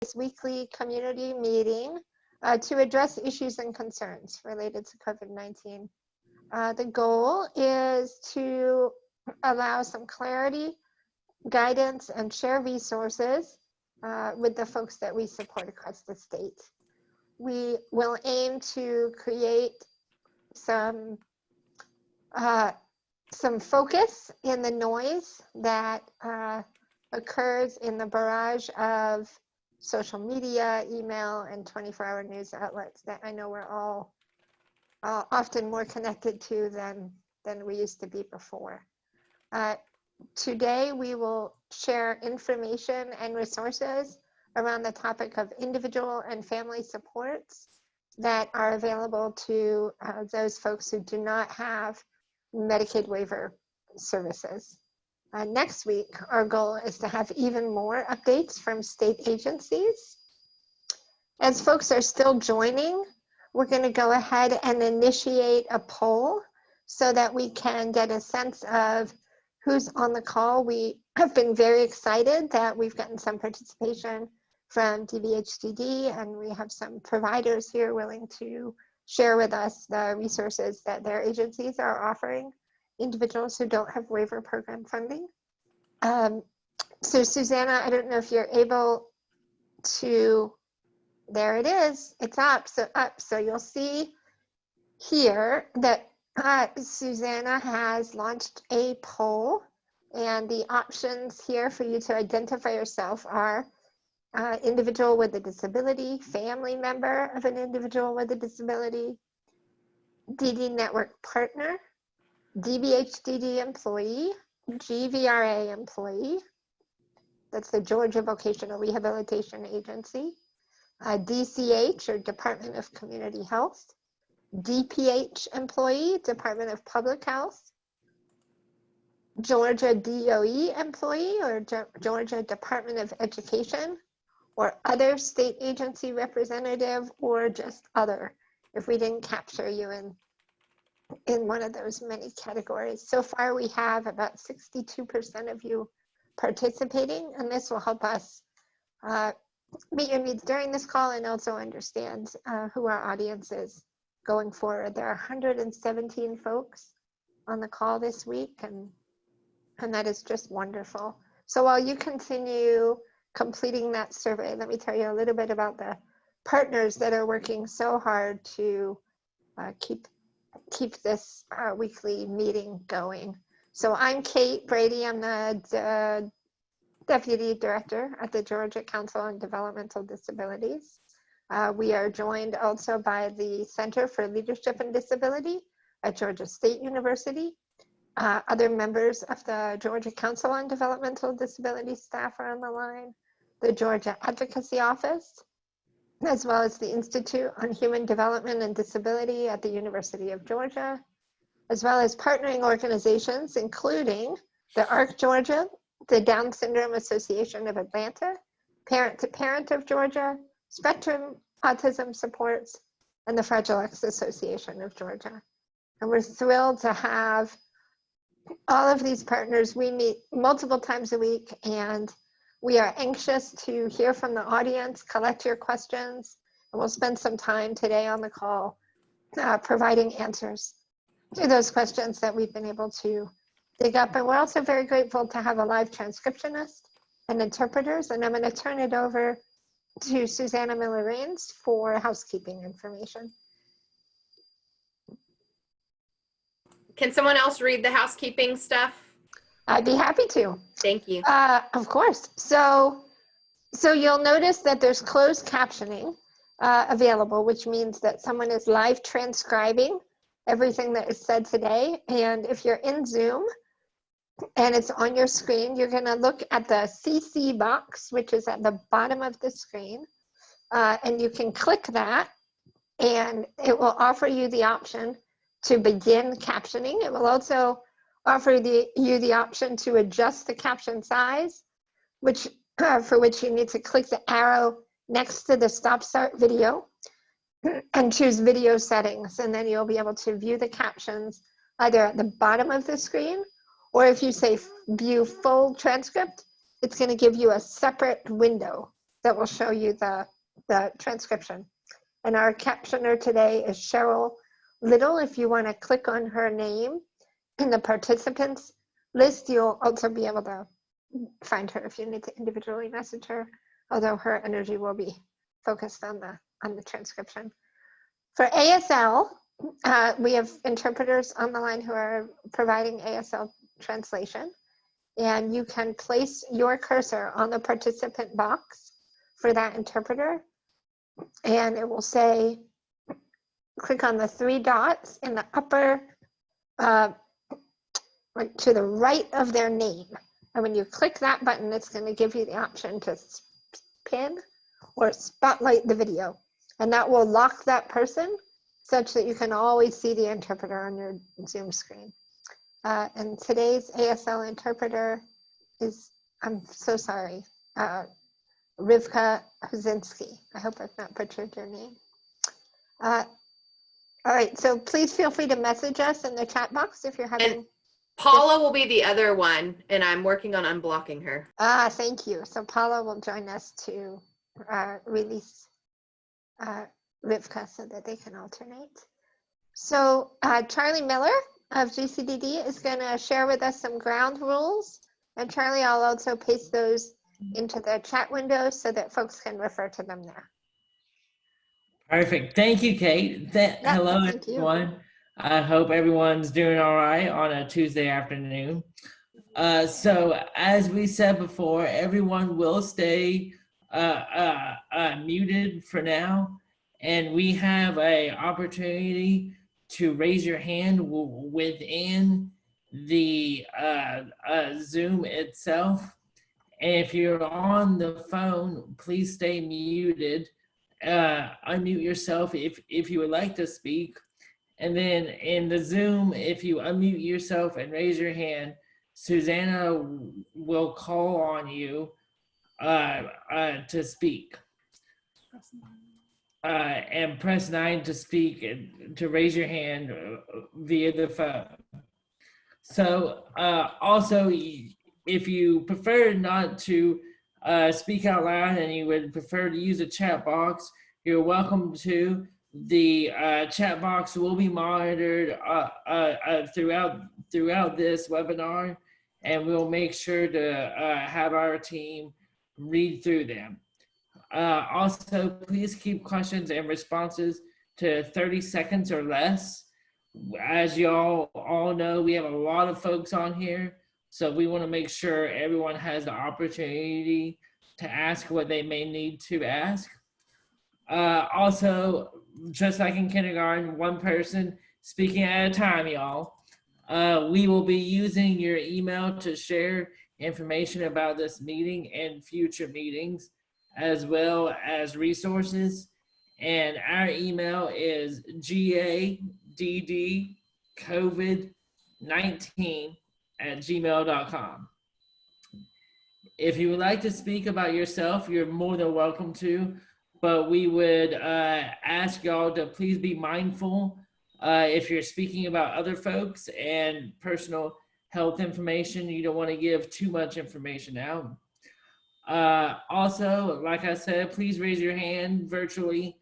this weekly community meeting to address issues and concerns related to COVID-19. The goal is to allow some clarity, guidance, and share resources with the folks that we support across the state. We will aim to create some focus in the noise that occurs in the barrage of social media, email, and 24-hour news outlets that I know we're all often more connected to than we used to be before. Today, we will share information and resources around the topic of individual and family supports that are available to those folks who do not have Medicaid waiver services. Next week, our goal is to have even more updates from state agencies. As folks are still joining, we're going to go ahead and initiate a poll so that we can get a sense of who's on the call. We have been very excited that we've gotten some participation from DVHDD, and we have some providers here willing to share with us the resources that their agencies are offering individuals who don't have waiver program funding. So Susanna, I don't know if you're able to, there it is, it's up. So you'll see here that Susanna has launched a poll, and the options here for you to identify yourself are individual with a disability, family member of an individual with a disability, DD network partner, DVHDD employee, GVRA employee, that's the Georgia Vocational Rehabilitation Agency, DCH or Department of Community Health, DPH employee, Department of Public Health, Georgia DOE employee or Georgia Department of Education, or other state agency representative, or just other, if we didn't capture you in one of those many categories. So far, we have about 62% of you participating, and this will help us meet your needs during this call and also understand who our audience is going forward. There are 117 folks on the call this week, and that is just wonderful. So while you continue completing that survey, let me tell you a little bit about the partners that are working so hard to keep this weekly meeting going. So I'm Kate Brady. I'm the Deputy Director at the Georgia Council on Developmental Disabilities. We are joined also by the Center for Leadership and Disability at Georgia State University. Other members of the Georgia Council on Developmental Disability staff are on the line, the Georgia Advocacy Office, as well as the Institute on Human Development and Disability at the University of Georgia, as well as partnering organizations, including the ARC Georgia, the Down Syndrome Association of Atlanta, Parent to Parent of Georgia, Spectrum Autism Supports, and the Fragile X Association of Georgia. And we're thrilled to have all of these partners. We meet multiple times a week, and we are anxious to hear from the audience, collect your questions, and we'll spend some time today on the call providing answers to those questions that we've been able to dig up. And we're also very grateful to have a live transcriptionist and interpreters, and I'm going to turn it over to Susanna Miller-Rains for housekeeping information. Can someone else read the housekeeping stuff? I'd be happy to. Thank you. Of course. So you'll notice that there's closed captioning available, which means that someone is live transcribing everything that is said today. And if you're in Zoom and it's on your screen, you're going to look at the CC box, which is at the bottom of the screen. And you can click that, and it will offer you the option to begin captioning. It will also offer you the option to adjust the caption size, for which you need to click the arrow next to the stop start video and choose video settings. And then you'll be able to view the captions either at the bottom of the screen, or if you say view full transcript, it's going to give you a separate window that will show you the transcription. And our captioner today is Cheryl Little. If you want to click on her name in the participants list, you'll also be able to find her if you need to individually message her, although her energy will be focused on the transcription. For ASL, we have interpreters on the line who are providing ASL translation, and you can place your cursor on the participant box for that interpreter, and it will say, click on the 3 dots in the upper, like to the right of their name. And when you click that button, it's going to give you the option to pin or spotlight the video. And that will lock that person such that you can always see the interpreter on your Zoom screen. And today's ASL interpreter is, I'm so sorry, Rivka Huzinski. I hope I've not butchered your name. All right, so please feel free to message us in the chat box if you're having. And Paula will be the other one, and I'm working on unblocking her. Thank you. So Paula will join us to release Rivka so that they can alternate. So Charlie Miller of GCDD is going to share with us some ground rules. And Charlie, I'll also paste those into the chat window so that folks can refer to them there. Perfect. Thank you, Kate. Hello, everyone. I hope everyone's doing all right on a Tuesday afternoon. So as we said before, everyone will stay muted for now. And we have an opportunity to raise your hand within the Zoom itself. And if you're on the phone, please stay muted. Unmute yourself if you would like to speak. And then in the Zoom, if you unmute yourself and raise your hand, Susanna will call on you to speak. And press 9 to speak and to raise your hand via the phone. So also, if you prefer not to speak out loud and you would prefer to use a chat box, you're welcome to. The chat box will be monitored throughout this webinar, and we'll make sure to have our team read through them. Also, please keep questions and responses to 30 seconds or less. As y'all all know, we have a lot of folks on here, so we want to make sure everyone has the opportunity to ask what they may need to ask. Also, just like in kindergarten, one person speaking at a time, y'all. We will be using your email to share information about this meeting and future meetings, as well as resources. And our email is gaddcovid19@gmail.com. If you would like to speak about yourself, you're more than welcome to, but we would ask y'all to please be mindful if you're speaking about other folks and personal health information. You don't want to give too much information out. Also, like I said, please raise your hand virtually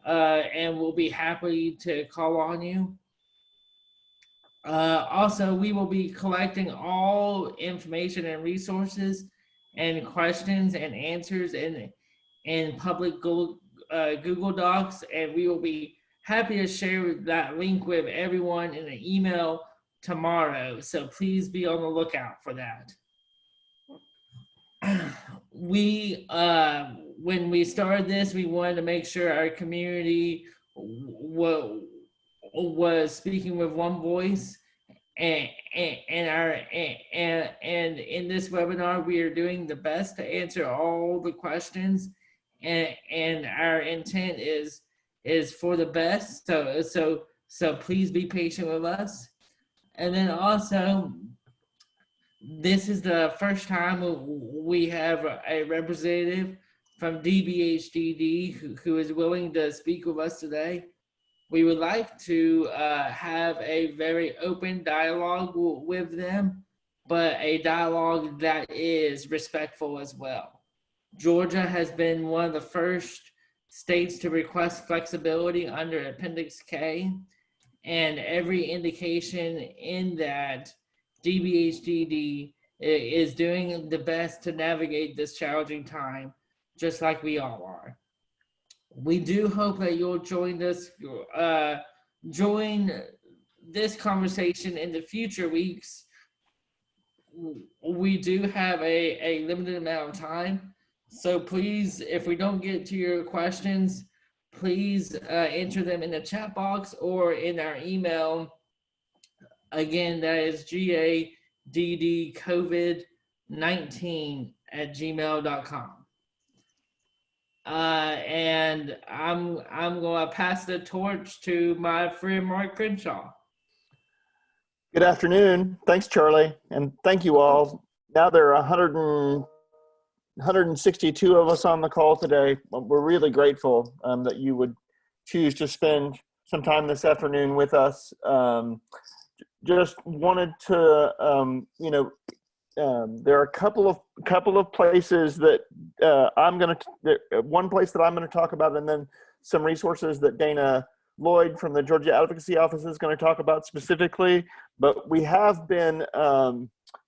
and we'll be happy to call on you. Also, we will be collecting all information and resources and questions and answers in public Google Docs, and we will be happy to share that link with everyone in an email tomorrow. So please be on the lookout for that. When we started this, we wanted to make sure our community was speaking with one voice, and in this webinar, we are doing the best to answer all the questions, and our intent is for the best. So please be patient with us. And then also, this is the first time we have a representative from DBHDD who is willing to speak with us today. We would like to have a very open dialogue with them, but a dialogue that is respectful as well. Georgia has been one of the first states to request flexibility under Appendix K, and every indication in that DBHDD is doing the best to navigate this challenging time, just like we all are. We do hope that you'll join this conversation in the future weeks. We do have a limited amount of time, so please, if we don't get to your questions, please enter them in the chat box or in our email. Again, that is gaddcovid19@gmail.com. And I'm going to pass the torch to my friend Mark Crenshaw. Good afternoon. Thanks, Charlie. And thank you all. Now there are 162 of us on the call today. We're really grateful that you would choose to spend some time this afternoon with us. Just wanted to, there are a couple of places that one place that I'm going to talk about, and then some resources that Dana Lloyd from the Georgia Advocacy Office is going to talk about specifically. But we have been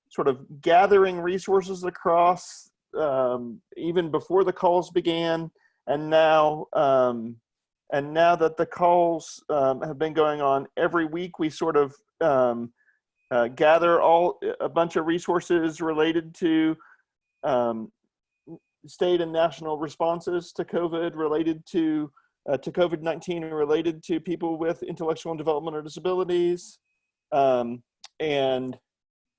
sort of gathering resources across even before the calls began, and now that the calls have been going on every week, we sort of gather a bunch of resources related to state and national responses to COVID, related to COVID-19, and related to people with intellectual and developmental disabilities. And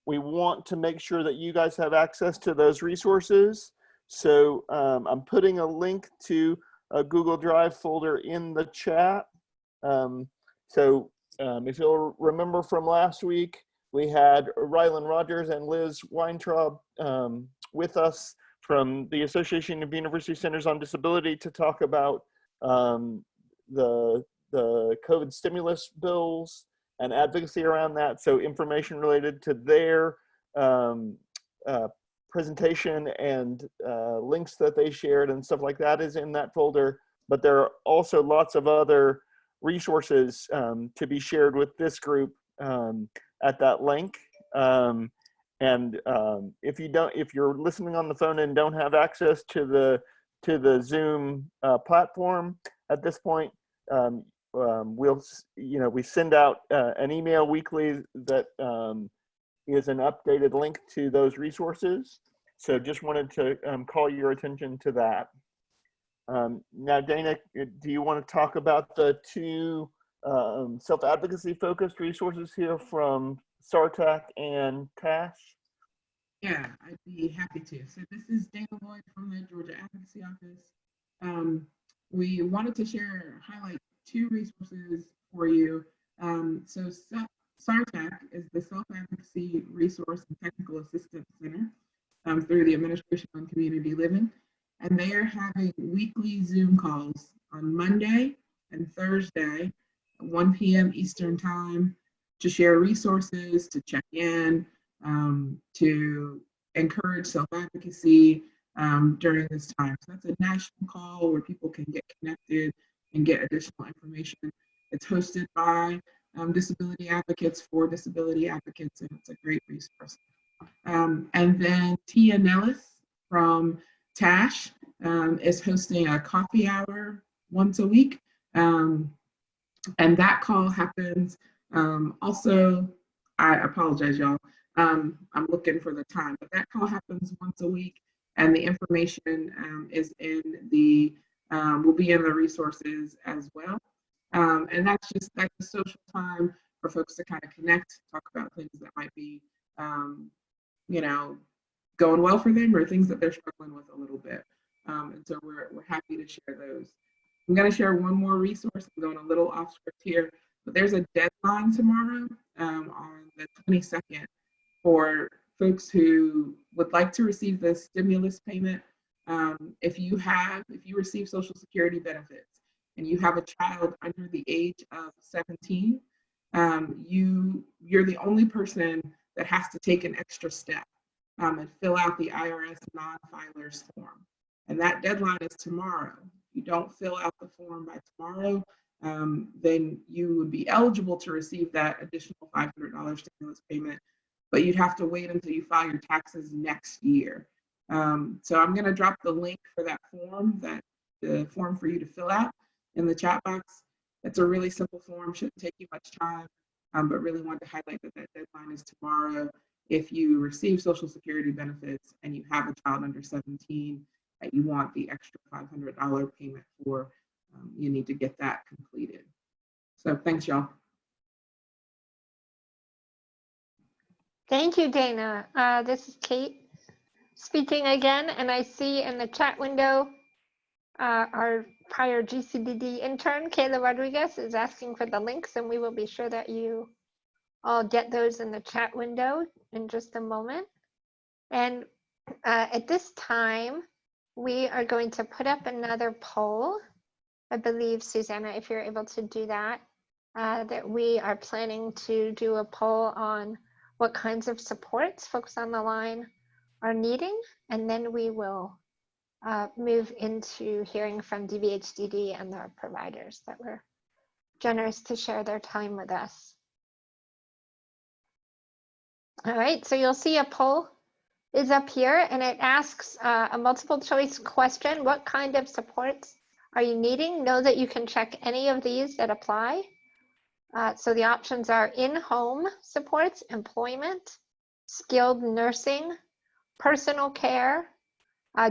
we want to make sure that you guys have access to those resources. So I'm putting a link to a Google Drive folder in the chat. If you'll remember from last week, we had Rylan Rogers and Liz Weintraub with us from the Association of University Centers on Disability to talk about the COVID stimulus bills and advocacy around that. So information related to their presentation and links that they shared and stuff like that is in that folder. But there are also lots of other resources to be shared with this group at that link. If you're listening on the phone and don't have access to the Zoom platform at this point, we send out an email weekly that is an updated link to those resources. So just wanted to call your attention to that. Now, Dana, do you want to talk about the two self-advocacy focused resources here from SARTAC and TASH? Yeah, I'd be happy to. So this is Dana Lloyd from the Georgia Advocacy Office. We wanted to highlight two resources for you. So SARTAC is the Self-Advocacy Resource and Technical Assistance Center through the Administration on Community Living. And they are having weekly Zoom calls on Monday and Thursday at 1 p.m. Eastern Time to share resources, to check in, to encourage self-advocacy during this time. So that's a national call where people can get connected and get additional information. It's hosted by disability advocates for disability advocates, and it's a great resource. And then Tia Nellis from TASH is hosting a coffee hour once a week. And that call happens also, I apologize, y'all. I'm looking for the time, but that call happens once a week, and the information is in will be in the resources as well. And that's a social time for folks to kind of connect, talk about things that might be, going well for them or things that they're struggling with a little bit. And so we're happy to share those. I'm going to share one more resource. I'm going a little off script here, but there's a deadline tomorrow on the 22nd for folks who would like to receive the stimulus payment. If you receive Social Security benefits and you have a child under the age of 17, you're the only person that has to take an extra step and fill out the IRS non-filers form. and that deadline is tomorrow. If you don't fill out the form by tomorrow, then you would be eligible to receive that additional $500 stimulus payment, but you'd have to wait until you file your taxes next year. So I'm going to drop the link for that form, the form for you to fill out in the chat box. It's a really simple form, shouldn't take you much time, but really wanted to highlight that deadline is tomorrow. If you receive Social Security benefits and you have a child under 17 that you want the extra $500 payment for, you need to get that completed. So thanks, y'all. Thank you, Dana. This is Kate speaking again, and I see in the chat window our prior GCDD intern, Kayla Rodriguez, is asking for the links, and we will be sure that you all get those in the chat window in just a moment. And at this time, we are going to put up another poll. I believe, Susanna, if you're able to do that, that we are planning to do a poll on what kinds of supports folks on the line are needing, and then we will move into hearing from DBHDD and their providers that were generous to share their time with us. All right, so you'll see a poll is up here, and it asks a multiple choice question. What kind of supports are you needing? Know that you can check any of these that apply. So the options are in-home supports, employment, skilled nursing, personal care,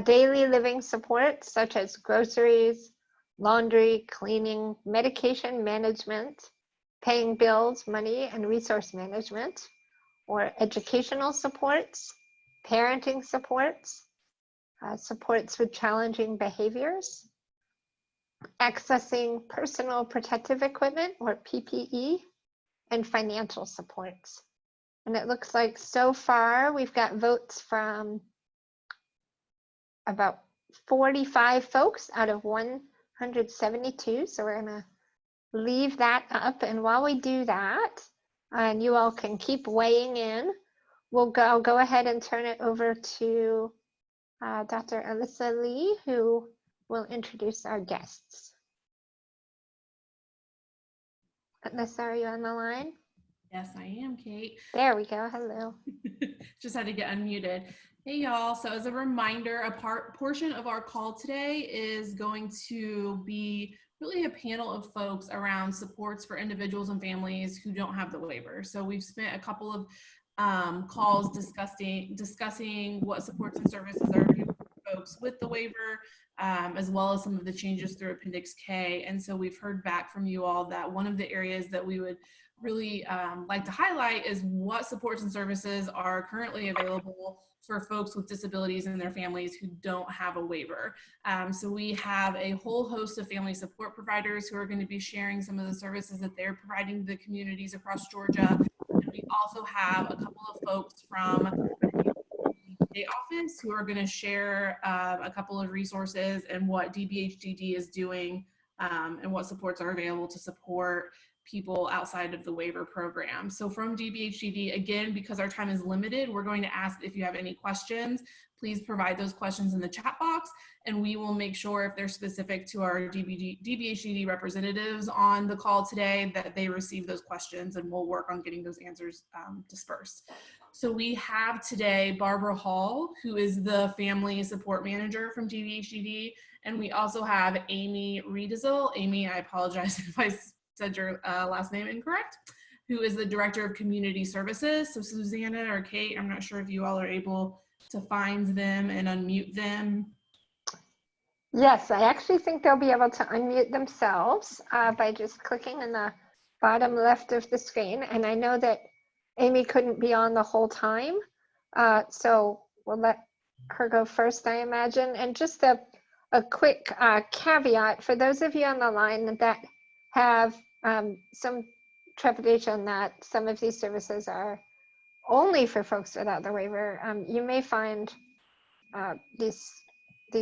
daily living supports such as groceries, laundry, cleaning, medication management, paying bills, money and resource management, or educational supports, parenting supports, supports with challenging behaviors, accessing personal protective equipment or PPE, and financial supports. And it looks like so far we've got votes from about 45 folks out of 172. So we're gonna leave that up. And while we do that, and you all can keep weighing in, I'll go ahead and turn it over to Dr. Alyssa Lee, who will introduce our guests. Alyssa, are you on the line? Yes, I am, Kate. There we go. Hello. Just had to get unmuted. Hey, y'all. So as a reminder, a portion of our call today is going to be really a panel of folks around supports for individuals and families who don't have the waiver. So we've spent a couple of calls discussing what supports and services are new for folks with the waiver, as well as some of the changes through Appendix K. And so we've heard back from you all that one of the areas that we would really like to highlight is what supports and services are currently available for folks with disabilities and their families who don't have a waiver. So we have a whole host of family support providers who are going to be sharing some of the services that they're providing to the communities across Georgia. And we also have a couple of folks from the office who are going to share a couple of resources and what DBHDD is doing and what supports are available to support people outside of the waiver program. So from DBHDD, again, because our time is limited, we're going to ask if you have any questions, please provide those questions in the chat box, and we will make sure if they're specific to our DBHDD representatives on the call today that they receive those questions, and we'll work on getting those answers dispersed. So we have today Barbara Hall, who is the family support manager from DBHDD, and we also have Amy Riedesel. Amy, I apologize if I said your last name incorrect, who is the Director of Community Services. So Susanna or Kate, I'm not sure if you all are able to find them and unmute them. Yes, I actually think they'll be able to unmute themselves by just clicking in the bottom left of the screen. And I know that Amy couldn't be on the whole time, so we'll let her go first, I imagine. And just a quick caveat for those of you on the line that have some trepidation that some of these services are only for folks without the waiver, you may find these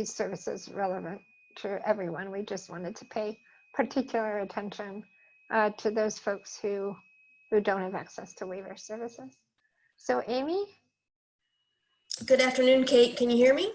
services relevant to everyone. We just wanted to pay particular attention to those folks who don't have access to waiver services. So Amy? Good afternoon, Kate. Can you hear me?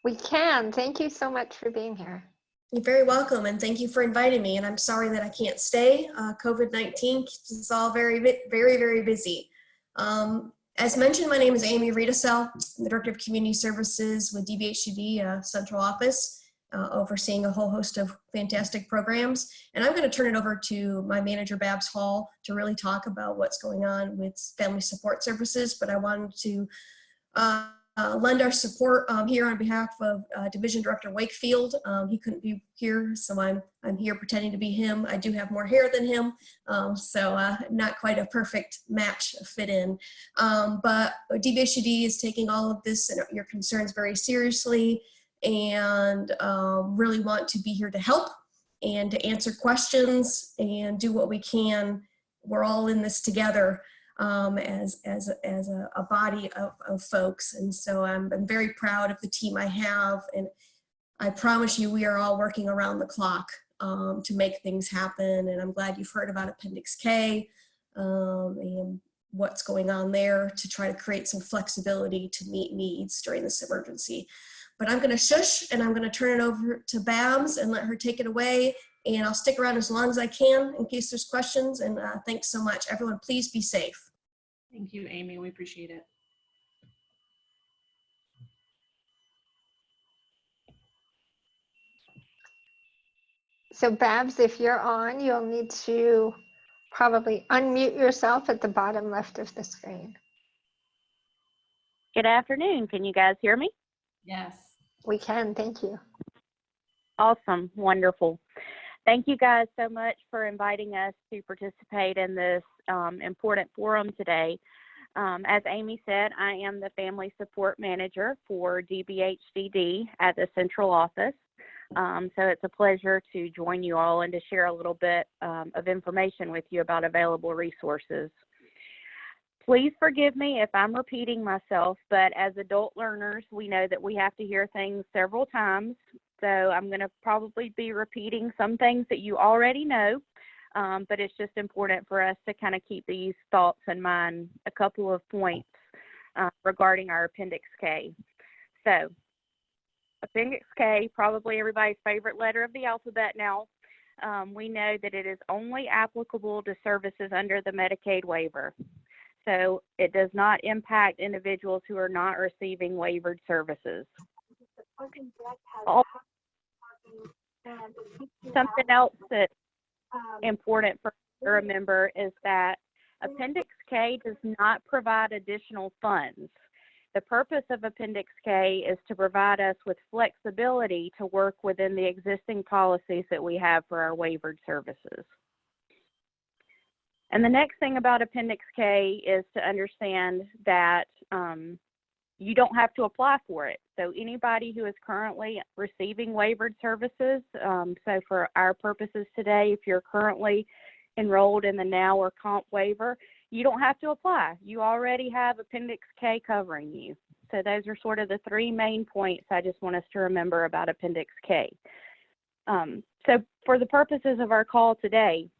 We can. Thank you so much for being here. You're very welcome, and thank you for inviting me. And I'm sorry that I can't stay. COVID-19 keeps us all very, very busy. As mentioned, my name is Amy Riedesel. I'm the Director of Community Services with DBHCD Central Office, overseeing a whole host of fantastic programs. And I'm going to turn it over to my manager, Babs Hall, to really talk about what's going on with family support services. But I wanted to lend our support here on behalf of Division Director Wakefield. He couldn't be here, so I'm here pretending to be him. I do have more hair than him, so not quite a perfect match fit in. But DBHCD is taking all of this and your concerns very seriously, and really want to be here to help and to answer questions and do what we can. We're all in this together. As a body of folks. And so I'm very proud of the team I have, and I promise you we are all working around the clock to make things happen. And I'm glad you've heard about Appendix K and what's going on there to try to create some flexibility to meet needs during this emergency. But I'm going to shush, and I'm going to turn it over to Babs and let her take it away. And I'll stick around as long as I can in case there's questions. And thanks so much. Everyone, please be safe. Thank you, Amy. We appreciate it. So Babs, if you're on, you'll need to probably unmute yourself at the bottom left of the screen. Good afternoon. Can you guys hear me? Yes. We can, thank you. Awesome. Wonderful. Thank you guys so much for inviting us to participate in this important forum today. As Amy said, I am the Family Support Manager for DBHCD at the Central Office. So it's a pleasure to join you all and to share a little bit of information with you about available resources. Please forgive me if I'm repeating myself, but as adult learners, we know that we have to hear things several times. So I'm going to probably be repeating some things that you already know, but it's just important for us to kind of keep these thoughts in mind. A couple of points regarding our Appendix K. So Appendix K, probably everybody's favorite letter of the alphabet now. We know that it is only applicable to services under the Medicaid waiver. So it does not impact individuals who are not receiving waivered services. Something else that's important for you to remember is that Appendix K does not provide additional funds. The purpose of Appendix K is to provide us with flexibility to work within the existing policies that we have for our waivered services. And the next thing about Appendix K is to understand that you don't have to apply for it. So anybody who is currently receiving waivered services, so for our purposes today, if you're currently enrolled in the NOW or COMP waiver, you don't have to apply. You already have Appendix K covering you. So those are sort of the three main points I just want us to remember about Appendix K. So for the purposes of our call today,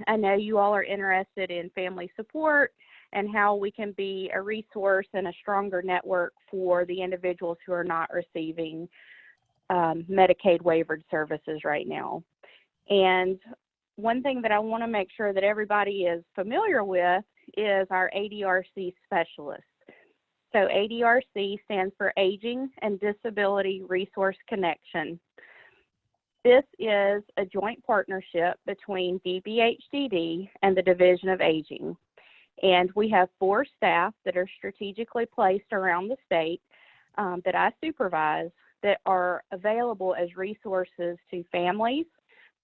I know you all are interested in family support and how we can be a resource and a stronger network for the individuals who are not receiving Medicaid waivered services right now. And one thing that I want to make sure that everybody is familiar with is our ADRC specialist. So ADRC stands for Aging and Disability Resource Connection. This is a joint partnership between DBHCD and the Division of Aging. And we have 4 staff that are strategically placed around the state that I supervise that are available as resources to families,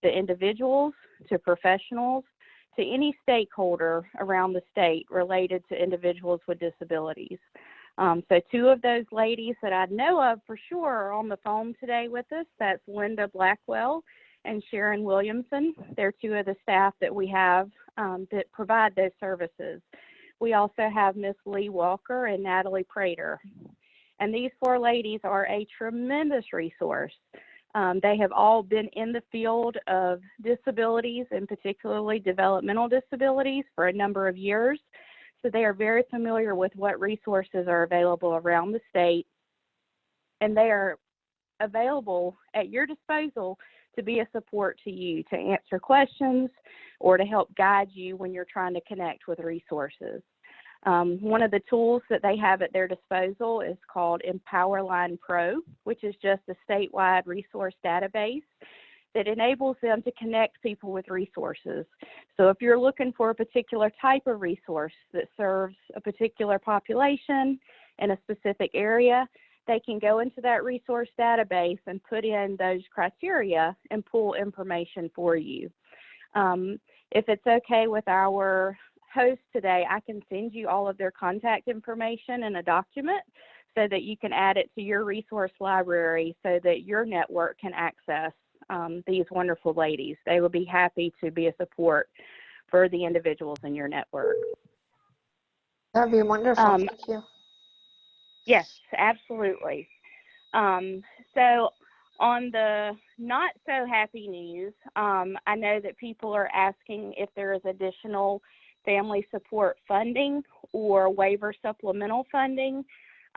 to individuals, to professionals, to any stakeholder around the state related to individuals with disabilities. So 2 of those ladies that I know of for sure are on the phone today with us. That's Linda Blackwell and Sharon Williamson. They're 2 of the staff that we have that provide those services. We also have Miss Lee Walker and Natalie Prater. And these 4 ladies are a tremendous resource. They have all been in the field of disabilities, and particularly developmental disabilities, for a number of years. So they are very familiar with what resources are available around the state and they are available at your disposal to be a support to you, to answer questions or to help guide you when you're trying to connect with resources. One of the tools that they have at their disposal is called EmpowerLine Pro, which is just a statewide resource database that enables them to connect people with resources. So if you're looking for a particular type of resource that serves a particular population in a specific area, they can go into that resource database and put in those criteria and pull information for you. If it's okay with our host today, I can send you all of their contact information in a document so that you can add it to your resource library so that your network can access these wonderful ladies. They will be happy to be a support for the individuals in your network. That'd be wonderful. Thank you. Yes, absolutely. So on the not so happy news, I know that people are asking if there is additional family support funding or waiver supplemental funding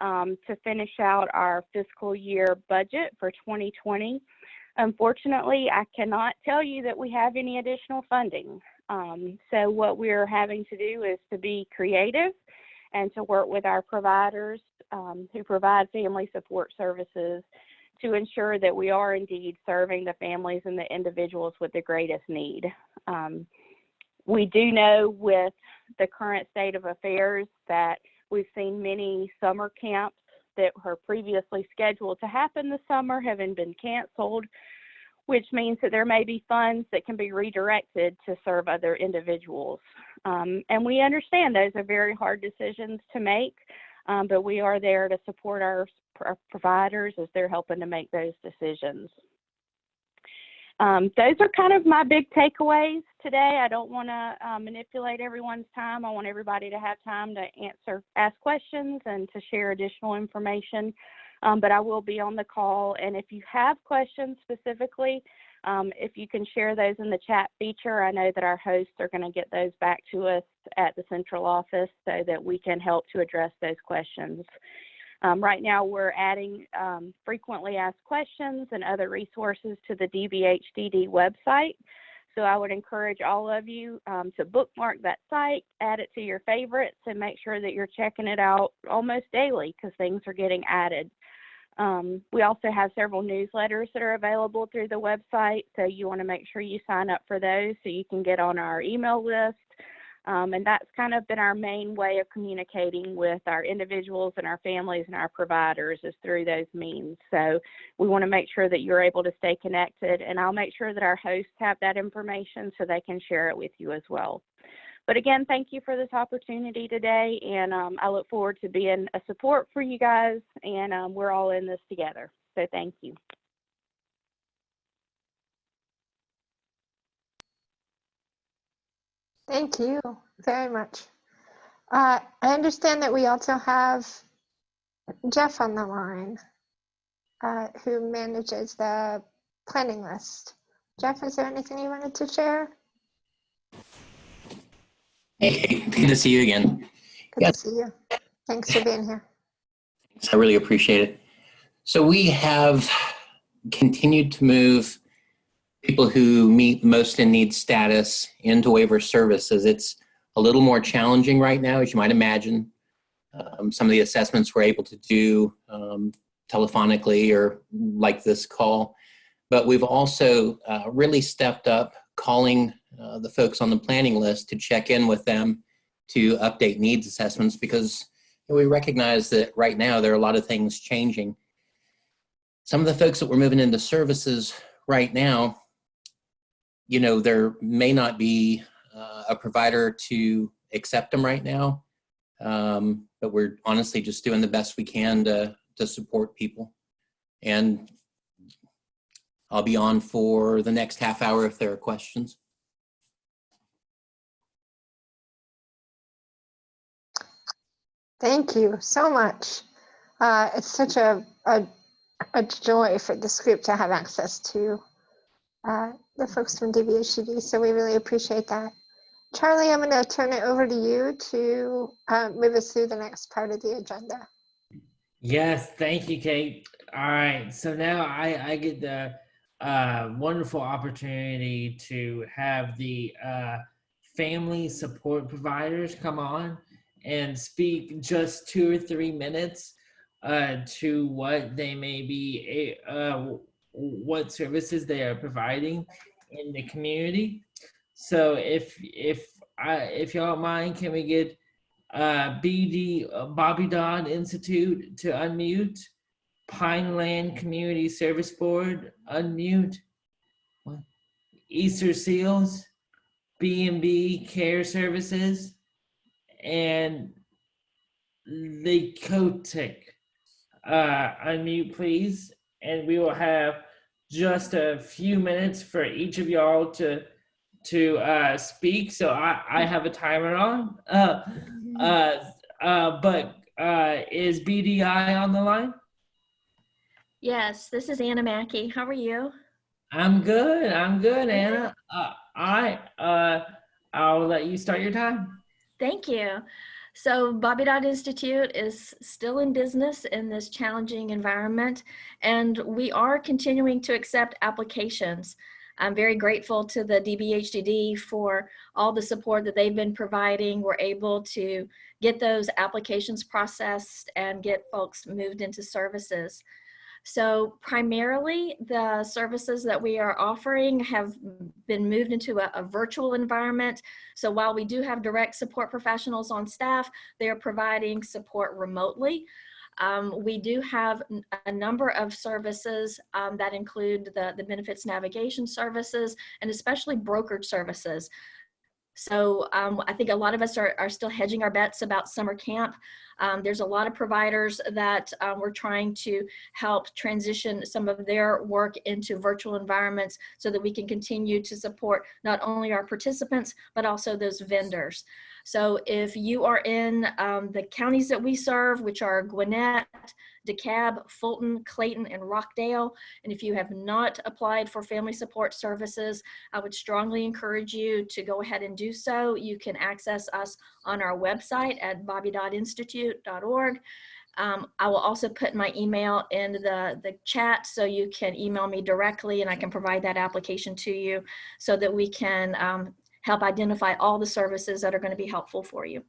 to finish out our fiscal year budget for 2020. Unfortunately, I cannot tell you that we have any additional funding. So what we're having to do is to be creative and to work with our providers who provide family support services to ensure that we are indeed serving the families and the individuals with the greatest need. We do know with the current state of affairs that we've seen many summer camps that were previously scheduled to happen this summer having been canceled, which means that there may be funds that can be redirected to serve other individuals. And we understand those are very hard decisions to make, but we are there to support our providers as they're helping to make those decisions. Those are kind of my big takeaways today. I don't want to manipulate everyone's time. I want everybody to have time to ask questions and to share additional information. But I will be on the call. And if you have questions specifically, if you can share those in the chat feature, I know that our hosts are going to get those back to us at the central office so that we can help to address those questions. Right now, we're adding frequently asked questions and other resources to the DBHDD website. So I would encourage all of you to bookmark that site, add it to your favorites, and make sure that you're checking it out almost daily because things are getting added. We also have several newsletters that are available through the website, so you want to make sure you sign up for those so you can get on our email list. And that's kind of been our main way of communicating with our individuals and our families and our providers is through those means. So we want to make sure that you're able to stay connected, and I'll make sure that our hosts have that information so they can share it with you as well. But again, thank you for this opportunity today, and I look forward to being a support for you guys, and we're all in this together. So thank you. Thank you very much. I understand that we also have Jeff on the line, who manages the planning list. Jeff, is there anything you wanted to share? Hey, good to see you again. Good to see you. Thanks for being here. Thanks, I really appreciate it. So we have continued to move people who meet most in need status into waiver services. It's a little more challenging right now, as you might imagine. Some of the assessments we're able to do telephonically or like this call, but we've also really stepped up calling the folks on the planning list to check in with them to update needs assessments because we recognize that right now there are a lot of things changing. Some of the folks that we're moving into services right now, you know, there may not be a provider to accept them right now, but we're honestly just doing the best we can to support people. And I'll be on for the next half hour if there are questions. Thank you so much. It's such a joy for this group to have access to the folks from DBHDD, so we really appreciate that. Charlie, I'm going to turn it over to you to move us through the next part of the agenda. Yes, thank you, Kate. All right, so now I get the wonderful opportunity to have the family support providers come on and speak just 2 or 3 minutes to what they may be, what services they are providing in the community. So if y'all don't mind, can we get BD Bobby Dodd Institute to unmute? Pineland Community Service Board, unmute. Easter Seals, B&B Care Services, and the Kotick. Unmute, please. And we will have just a few minutes for each of y'all to speak. So I have a timer on. But is BDI on the line? Yes, this is Anna Maki. How are you? I'm good, Anna. I'll let you start your time. Thank you. So Bobby Dodd Institute is still in business in this challenging environment, and we are continuing to accept applications. I'm very grateful to the DBHDD for all the support that they've been providing. We're able to get those applications processed and get folks moved into services. So primarily the services that we are offering have been moved into a virtual environment. So while we do have direct support professionals on staff, they are providing support remotely. We do have a number of services that include the benefits navigation services and especially brokered services. So I think a lot of us are still hedging our bets about summer camp. There's a lot of providers that we're trying to help transition some of their work into virtual environments so that we can continue to support not only our participants, but also those vendors. So if you are in the counties that we serve, which are Gwinnett, DeKalb, Fulton, Clayton, and Rockdale, and if you have not applied for family support services, I would strongly encourage you to go ahead and do so. You can access us on our website at bobbydoddinstitute.org. I will also put my email in the chat so you can email me directly and I can provide that application to you so that we can help identify all the services that are going to be helpful for you.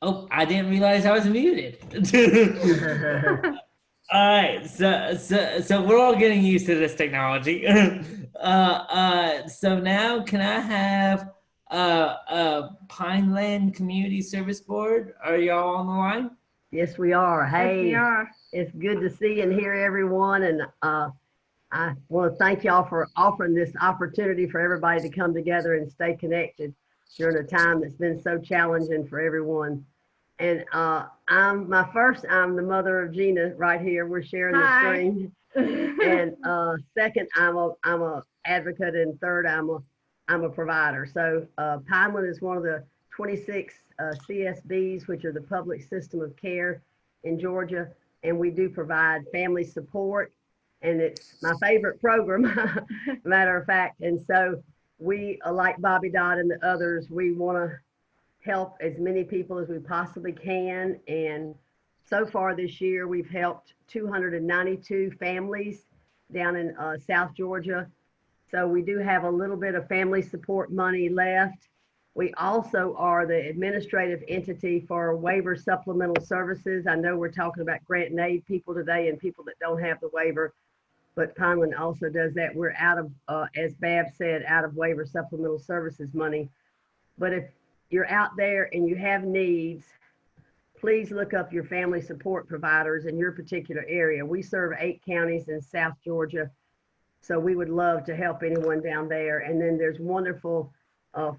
Oh, I didn't realize I was muted. All right, so we're all getting used to this technology. So now can I have Pineland Community Service Board? Are y'all on the line? Yes, we are. Hey, Yes, we are. It's good to see and hear everyone. And I want to thank y'all for offering this opportunity for everybody to come together and stay connected during a time that's been so challenging for everyone. And I'm the mother of Gina right here. We're sharing the screen. And second, I'm a advocate, and third, I'm a provider. So Pineland is one of the 26 CSBs, which are the public system of care in Georgia, and we do provide family support, and it's my favorite program, matter of fact. And so we, like Bobby Dodd and the others, we want to help as many people as we possibly can. And so far this year, we've helped 292 families down in South Georgia. So we do have a little bit of family support money left. We also are the administrative entity for waiver supplemental services. I know we're talking about grant and aid people today and people that don't have the waiver, but Pineland also does that. We're out of, as Bab said, out of waiver supplemental services money. But if you're out there and you have needs, please look up your family support providers in your particular area. We serve 8 counties in South Georgia, so we would love to help anyone down there. And then there's wonderful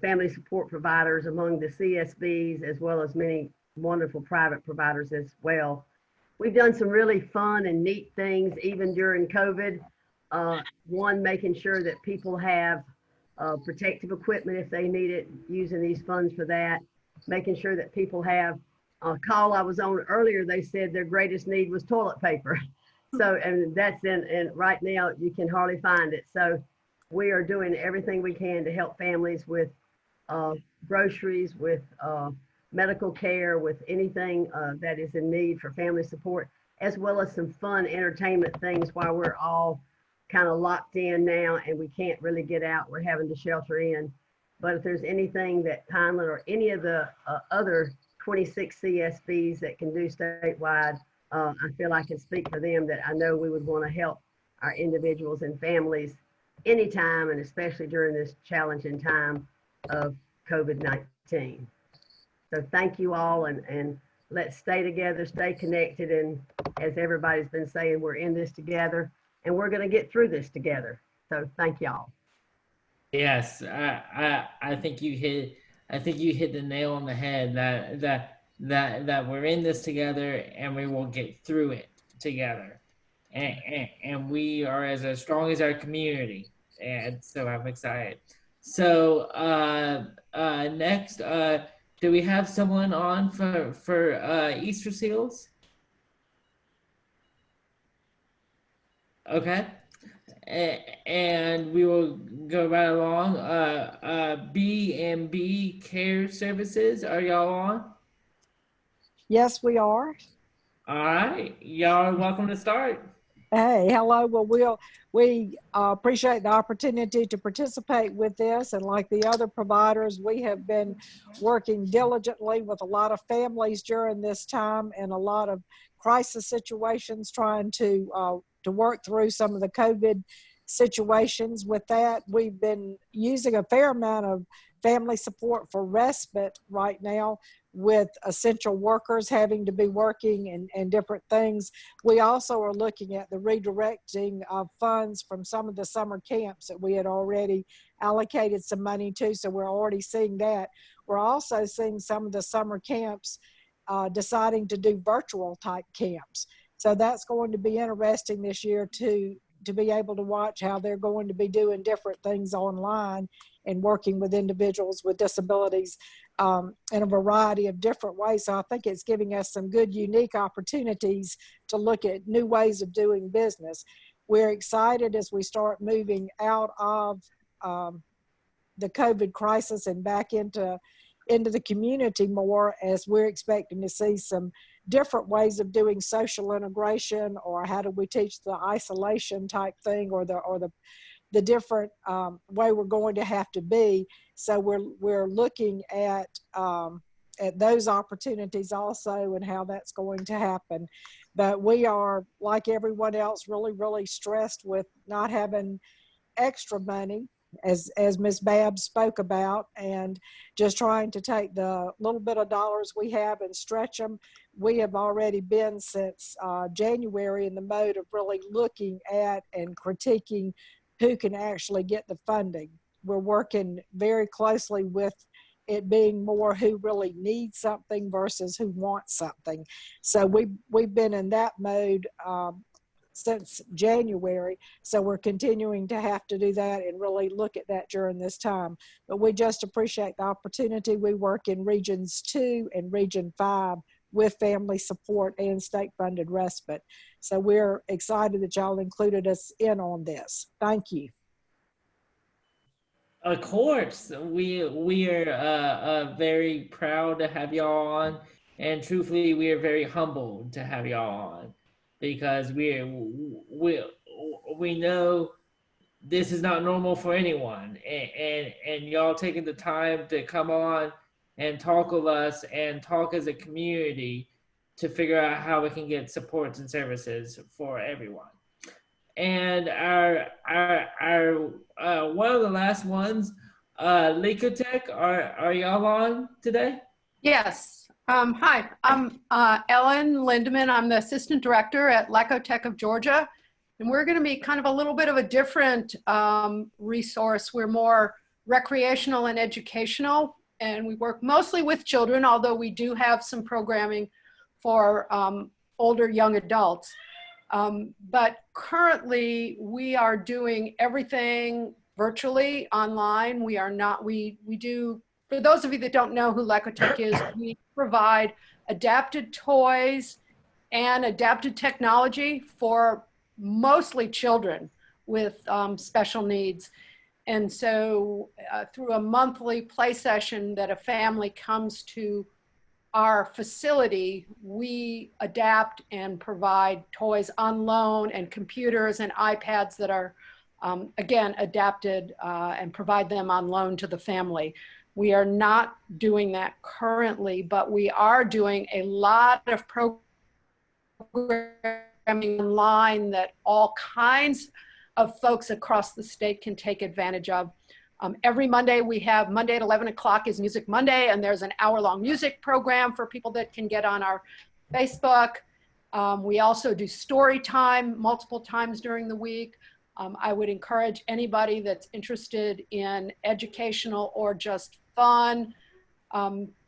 family support providers among the CSBs, as well as many wonderful private providers as well. We've done some really fun and neat things even during COVID. One, making sure that people have protective equipment if they need it, using these funds for that. Making sure that people have a call I was on earlier, they said their greatest need was toilet paper. So, and that's and right now you can hardly find it. So we are doing everything we can to help families with groceries, with medical care, with anything that is in need for family support, as well as some fun entertainment things while we're all kind of locked in now and we can't really get out. We're having to shelter in. But if there's anything that Pineland or any of the other 26 CSBs that can do statewide, I feel I can speak for them that I know we would want to help our individuals and families anytime, and especially during this challenging time of COVID-19. So thank you all, and let's stay together, stay connected. And as everybody's been saying, we're in this together and we're going to get through this together. So thank y'all. Yes, I think you hit the nail on the head that we're in this together and we will get through it together, and we are as strong as our community, and so I'm excited. So next, do we have someone on for Easter seals? Okay. And we will go right along. B&B Care Services, are y'all on? Yes, we are. All right, y'all are welcome to start. Hey, hello. Well, we appreciate the opportunity to participate with this. And like the other providers, we have been working diligently with a lot of families during this time and a lot of crisis situations, trying to work through some of the COVID situations. With that, we've been using a fair amount of family support for respite right now, with essential workers having to be working and different things. We also are looking at the redirecting of funds from some of the summer camps that we had already allocated some money to, so we're already seeing that. We're also seeing some of the summer camps deciding to do virtual type camps. So that's going to be interesting this year to be able to watch how they're going to be doing different things online and working with individuals with disabilities in a variety of different ways. So I think it's giving us some good, unique opportunities to look at new ways of doing business. We're excited as we start moving out of the COVID crisis and back into the community more, as we're expecting to see some different ways of doing social integration, or how do we teach the isolation type thing, or the different way we're going to have to be. So we're looking at those opportunities also and how that's going to happen. But we are, like everyone else, really, really stressed with not having extra money, as Ms. Babb spoke about, and just trying to take the little bit of dollars we have and stretch them. We have already been since January in the mode of really looking at and critiquing who can actually get the funding. We're working very closely with it being more who really needs something versus who wants something. So we've been in that mode since January. So we're continuing to have to do that and really look at that during this time. But we just appreciate the opportunity. We work in Regions 2 and Region 5 with family support and state funded respite. So we're excited that y'all included us in on this. Thank you. Of course, we are very proud to have y'all on, and truthfully, we are very humbled to have y'all on, because we know this is not normal for anyone, and y'all taking the time to come on and talk with us and talk as a community to figure out how we can get supports and services for everyone. And our one of the last ones, Licotech, are y'all on today? Yes. Hi, I'm Ellen Lindemann. I'm the Assistant Director at Licotech of Georgia. And we're going to be kind of a little bit of a different resource. We're more recreational and educational, and we work mostly with children, although we do have some programming for older young adults. But currently we are doing everything virtually online. We are not, we do, for those of you that don't know who Licotech is, we provide adapted toys and adapted technology for mostly children with special needs. And so through a monthly play session that a family comes to our facility, we adapt and provide toys on loan and computers and iPads that are, again, adapted and provide them on loan to the family. We are not doing that currently, but we are doing a lot of programming online that all kinds of folks across the state can take advantage of. Every Monday we have Monday at 11 o'clock is Music Monday, and there's an hour-long music program for people that can get on our Facebook. We also do story time multiple times during the week. I would encourage anybody that's interested in educational or just fun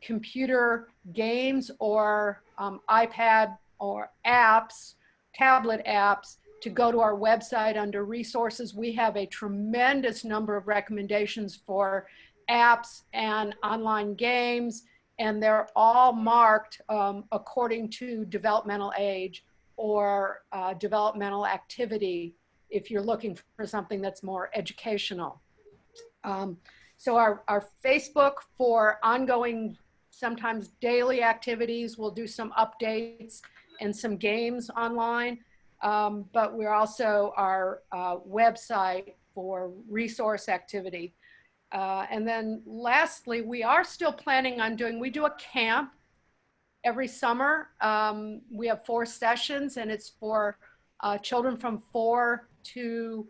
computer games or iPad or apps, tablet apps, to go to our website under resources. We have a tremendous number of recommendations for apps and online games, and they're all marked according to developmental age or developmental activity if you're looking for something that's more educational. So our Facebook for ongoing, sometimes daily activities, we'll do some updates and some games online. But we're also our website for resource activity. And then lastly, we are still planning on we do a camp every summer. We have 4 sessions, and it's for children from 4 to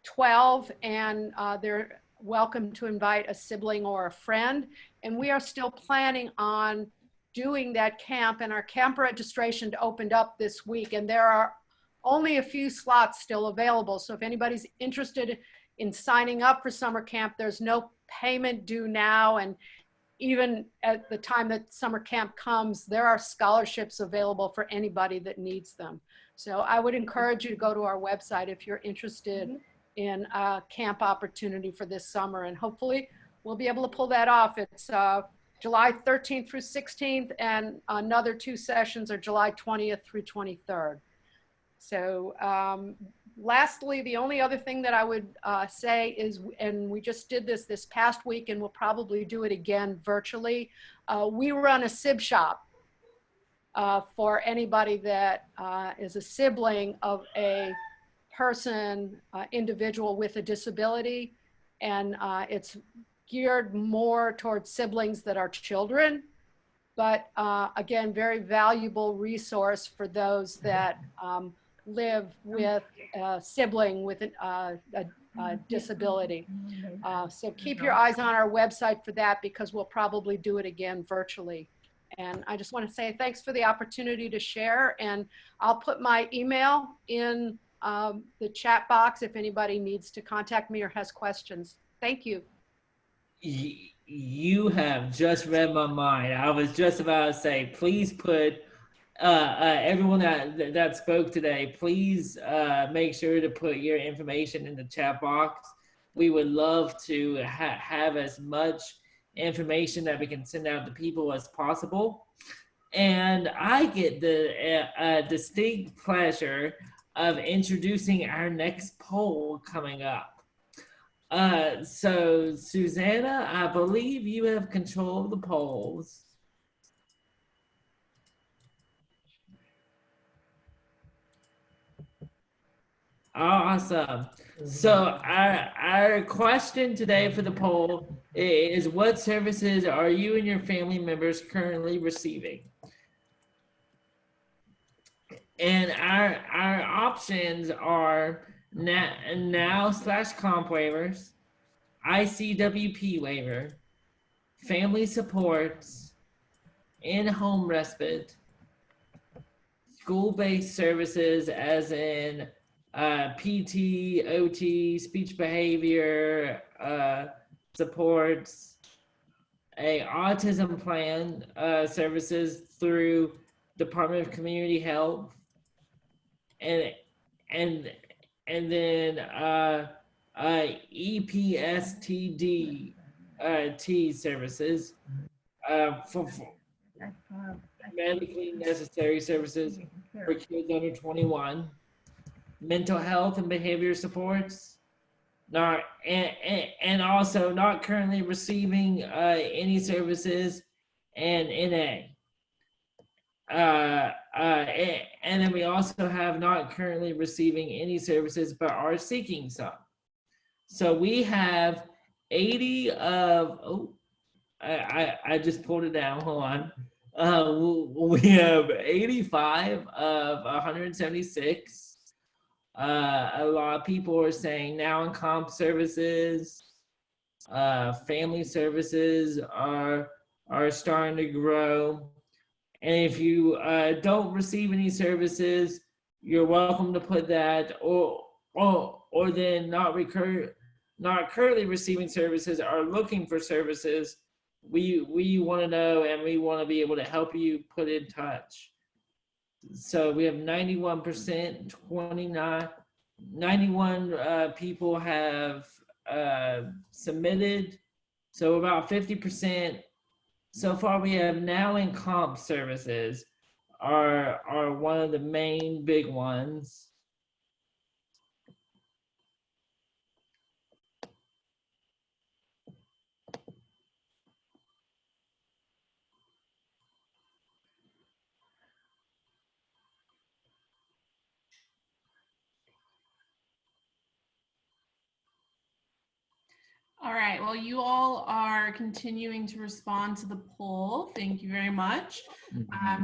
12, and they're welcome to invite a sibling or a friend. And we are still planning on doing that camp, and our camp registration opened up this week, and there are only a few slots still available. So if anybody's interested in signing up for summer camp, there's no payment due now. And even at the time that summer camp comes, there are scholarships available for anybody that needs them. So I would encourage you to go to our website if you're interested in a camp opportunity for this summer. And hopefully we'll be able to pull that off. It's July 13th through 16th, and another 2 sessions are July 20th through 23rd. So lastly, the only other thing that I would say is, and we just did this past week, and we'll probably do it again virtually, we run a SIB shop for anybody that is a sibling of a person, individual with a disability. And it's geared more towards siblings that are children. But again, very valuable resource for those that live with a sibling with a disability. So keep your eyes on our website for that, because we'll probably do it again virtually. And I just want to say thanks for the opportunity to share, and I'll put my email in the chat box if anybody needs to contact me or has questions. Thank you. You have just read my mind. I was just about to say, please put everyone that spoke today, please make sure to put your information in the chat box. We would love to have as much information that we can send out to people as possible. And I get the distinct pleasure of introducing our next poll coming up. So Susanna, I believe you have control of the polls. Awesome. So our question today for the poll is, what services are you and your family members currently receiving? And our options are now/comp waivers, ICWP waiver, family supports, in-home respite, school-based services as in PT, OT, speech behavior supports, a autism plan services through Department of Community Health, and then EPSTD T services for medically necessary services for kids under 21, mental health and behavior supports, and also not currently receiving any services, and NA. And then we also have not currently receiving any services but are seeking some. So we have 80 of, oh, I just pulled it down, hold on. We have 85 of 176. A lot of people are saying now in comp services, family services are starting to grow. And if you don't receive any services, you're welcome to put that, or then not currently receiving services, are looking for services. We want to know, and we want to be able to help you put in touch. So we have 91%, 91 people have submitted. So about 50%. So far, we have now in comp services are one of the main big ones. All right, well, you all are continuing to respond to the poll. Thank you very much.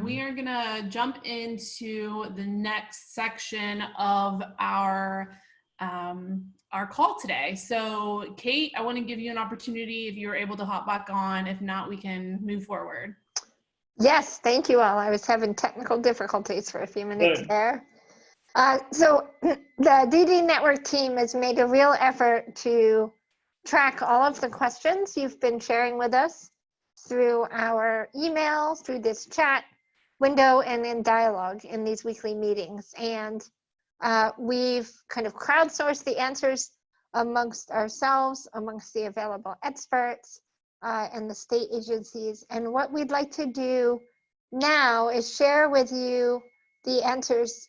We are gonna jump into the next section of our call today. So Kate, I wanna give you an opportunity if you're able to hop back on. If not, we can move forward. Yes, thank you all. I was having technical difficulties for a few minutes there. So the DD Network team has made a real effort to track all of the questions you've been sharing with us through our email, through this chat window, and in dialogue in these weekly meetings. And we've kind of crowdsourced the answers amongst ourselves, amongst the available experts and the state agencies. And what we'd like to do now is share with you the answers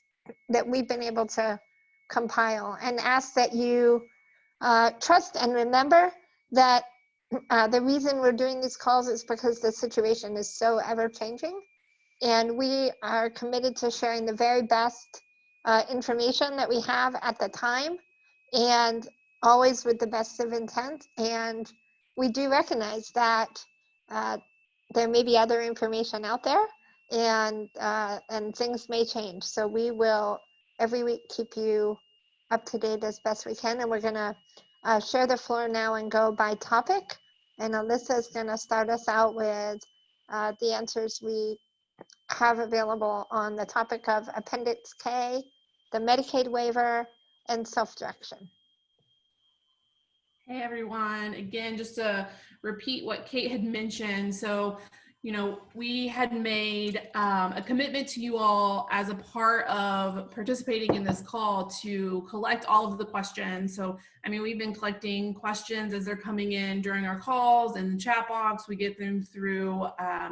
that we've been able to compile, and ask that you trust and remember that the reason we're doing these calls is because the situation is so ever-changing, and we are committed to sharing the very best information that we have at the time, and always with the best of intent. And we do recognize that there may be other information out there, and things may change. So we will every week keep you up to date as best we can, and we're gonna share the floor now and go by topic. And Alyssa is gonna start us out with the answers we have available on the topic of Appendix K, the Medicaid waiver, and self-direction. Hey everyone, again, just to repeat what Kate had mentioned. So, you know, we had made a commitment to you all as a part of participating in this call to collect all of the questions. So, I mean, we've been collecting questions as they're coming in during our calls and the chat box. We get them through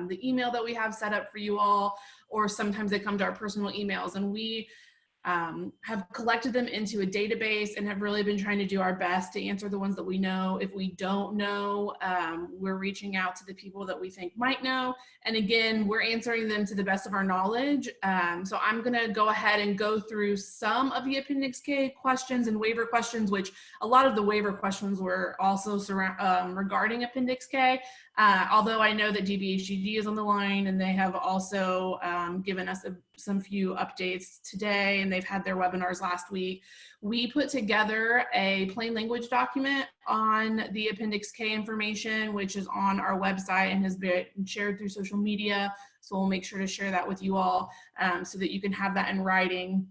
the email that we have set up for you all, or sometimes they come to our personal emails, and we have collected them into a database and have really been trying to do our best to answer the ones that we know. If we don't know, we're reaching out to the people that we think might know. And again, we're answering them to the best of our knowledge. So I'm gonna go ahead and go through some of the Appendix K questions and waiver questions, which a lot of the waiver questions were also regarding Appendix K. Although I know that DBHGD is on the line, and they have also given us some few updates today, and they've had their webinars last week. We put together a plain language document on the Appendix K information, which is on our website and has been shared through social media. So we'll make sure to share that with you all so that you can have that in writing.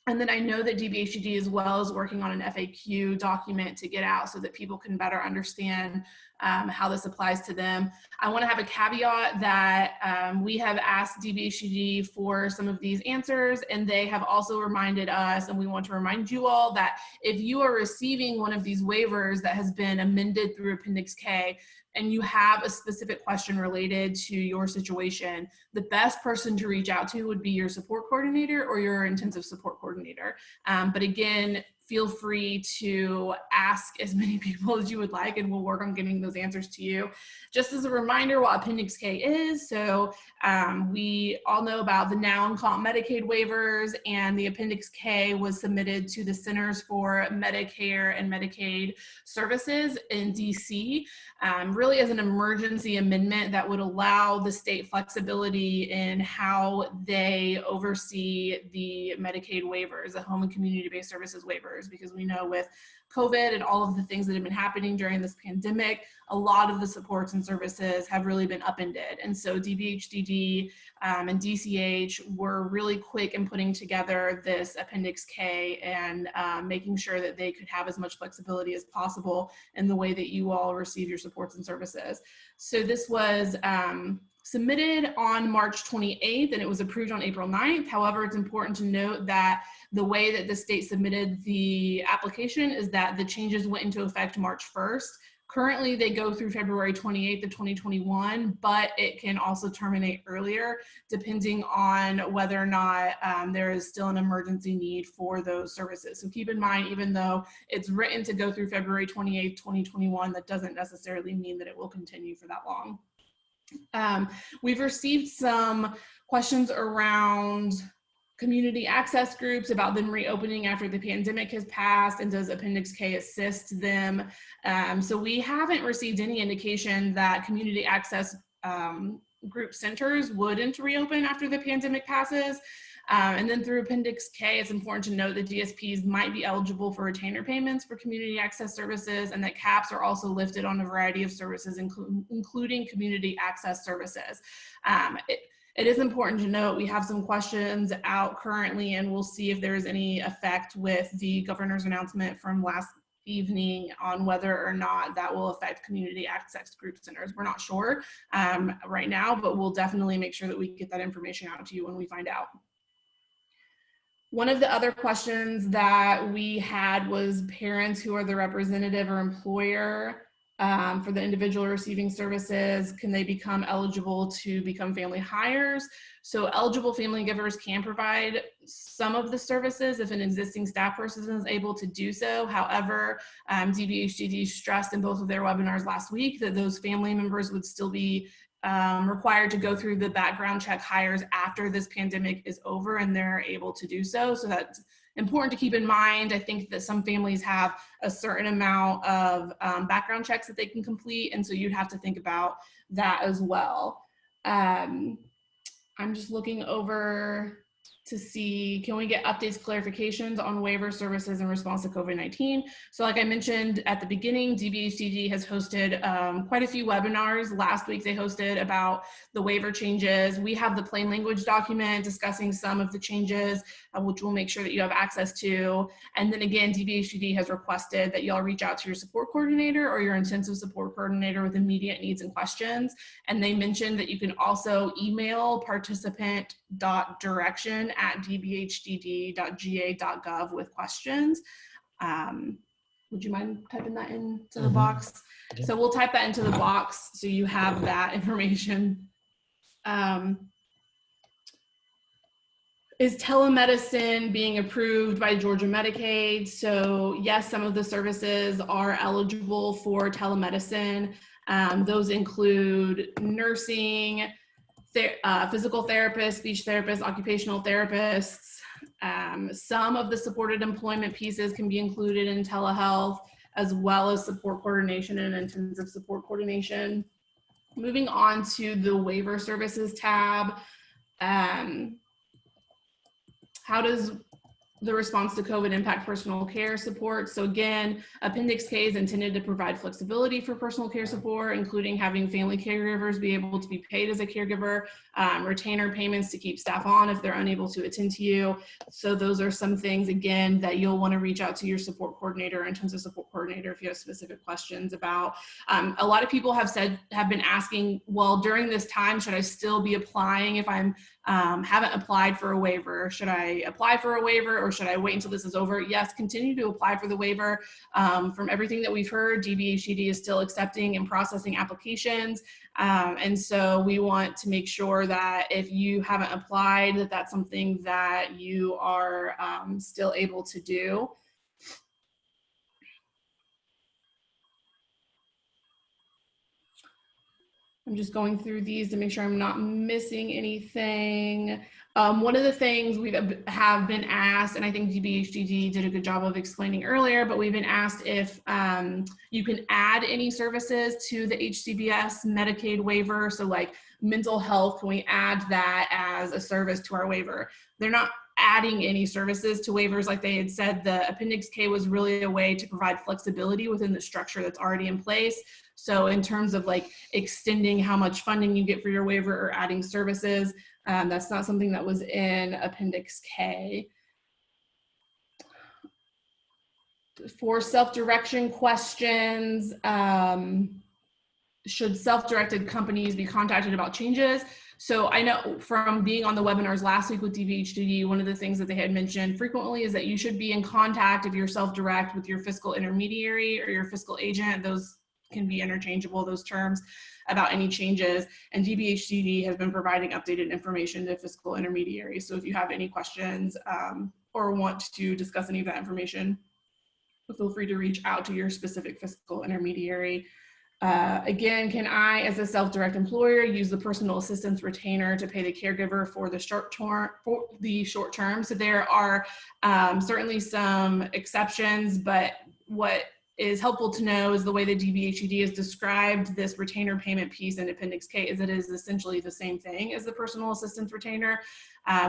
And then I know that DBHGD as well is working on an FAQ document to get out so that people can better understand how this applies to them. I want to have a caveat that we have asked DBHGD for some of these answers, and they have also reminded us, and we want to remind you all, that if you are receiving one of these waivers that has been amended through Appendix K, and you have a specific question related to your situation, the best person to reach out to would be your support coordinator or your intensive support coordinator. But again, feel free to ask as many people as you would like, and we'll work on getting those answers to you. Just as a reminder what Appendix K is, so we all know about the now and comp Medicaid waivers, and the Appendix K was submitted to the Centers for Medicare and Medicaid Services in DC, really as an emergency amendment that would allow the state flexibility in how they oversee the Medicaid waivers, the home and community-based services waivers, because we know with COVID and all of the things that have been happening during this pandemic, a lot of the supports and services have really been upended. And so DBHDD and DCH were really quick in putting together this Appendix K and making sure that they could have as much flexibility as possible in the way that you all receive your supports and services. So this was submitted on March 28th and it was approved on April 9th. However, it's important to note that the way that the state submitted the application is that the changes went into effect March 1st. Currently, they go through February 28th of 2021, but it can also terminate earlier depending on whether or not there is still an emergency need for those services. So keep in mind, even though it's written to go through February 28th, 2021, that doesn't necessarily mean that it will continue for that long. We've received some questions around community access groups about them reopening after the pandemic has passed, and does Appendix K assist them? So we haven't received any indication that community access group centers wouldn't reopen after the pandemic passes. And then through Appendix K, it's important to note that DSPs might be eligible for retainer payments for community access services, and that caps are also lifted on a variety of services, including community access services. It is important to note we have some questions out currently, and we'll see if there is any effect with the governor's announcement from last evening on whether or not that will affect community access group centers. We're not sure right now, but we'll definitely make sure that we get that information out to you when we find out. One of the other questions that we had was parents who are the representative or employer for the individual receiving services, can they become eligible to become family hires? So eligible family givers can provide some of the services if an existing staff person is able to do so. However, DBHDD stressed in both of their webinars last week that those family members would still be required to go through the background check hires after this pandemic is over and they're able to do so. So that's important to keep in mind. I think that some families have a certain amount of background checks that they can complete, and so you'd have to think about that as well. I'm just looking over to see, can we get updates, clarifications on waiver services in response to COVID-19? So like I mentioned at the beginning, DBHDD has hosted quite a few webinars. Last week they hosted about the waiver changes. We have the plain language document discussing some of the changes, which we'll make sure that you have access to. And then again, DBHDD has requested that y'all reach out to your support coordinator or your intensive support coordinator with immediate needs and questions. And they mentioned that you can also email participant.direction@dbhdd.ga.gov with questions. Would you mind typing that into the box? Okay. So we'll type that into the box so you have that information. Is telemedicine being approved by Georgia Medicaid? So yes, some of the services are eligible for telemedicine. Those include nursing, physical therapists, speech therapists, occupational therapists. Some of the supported employment pieces can be included in telehealth, as well as support coordination and intensive support coordination. Moving on to the waiver services tab. How does the response to COVID impact personal care support? So again, Appendix K is intended to provide flexibility for personal care support, including having family caregivers be able to be paid as a caregiver, retainer payments to keep staff on if they're unable to attend to you. So those are some things, again, that you'll want to reach out to your support coordinator, intensive support coordinator, if you have specific questions about. A lot of people have been asking, well, during this time, should I still be applying if I'm haven't applied for a waiver? Should I apply for a waiver or should I wait until this is over? Yes, continue to apply for the waiver. From everything that we've heard, DBHDD is still accepting and processing applications. And so we want to make sure that if you haven't applied, that that's something that you are still able to do. I'm just going through these to make sure I'm not missing anything. One of the things we have been asked, and I think DBHDD did a good job of explaining earlier, but we've been asked if you can add any services to the HCBS Medicaid waiver. So like mental health, can we add that as a service to our waiver? They're not adding any services to waivers. Like they had said, the Appendix K was really a way to provide flexibility within the structure that's already in place. So in terms of like extending how much funding you get for your waiver or adding services, that's not something that was in Appendix K. For self-direction questions, should self-directed companies be contacted about changes? So I know from being on the webinars last week with DBHDD, one of the things that they had mentioned frequently is that you should be in contact if you're self-direct with your fiscal intermediary or your fiscal agent. Those can be interchangeable, those terms, about any changes. And DBHDD has been providing updated information to fiscal intermediaries. So if you have any questions or want to discuss any of that information, feel free to reach out to your specific fiscal intermediary. Again, can I, as a self-direct employer, use the personal assistance retainer to pay the caregiver for the short term? So there are certainly some exceptions, but what is helpful to know is the way that DBHDD has described this retainer payment piece in Appendix K is that it is essentially the same thing as the personal assistance retainer,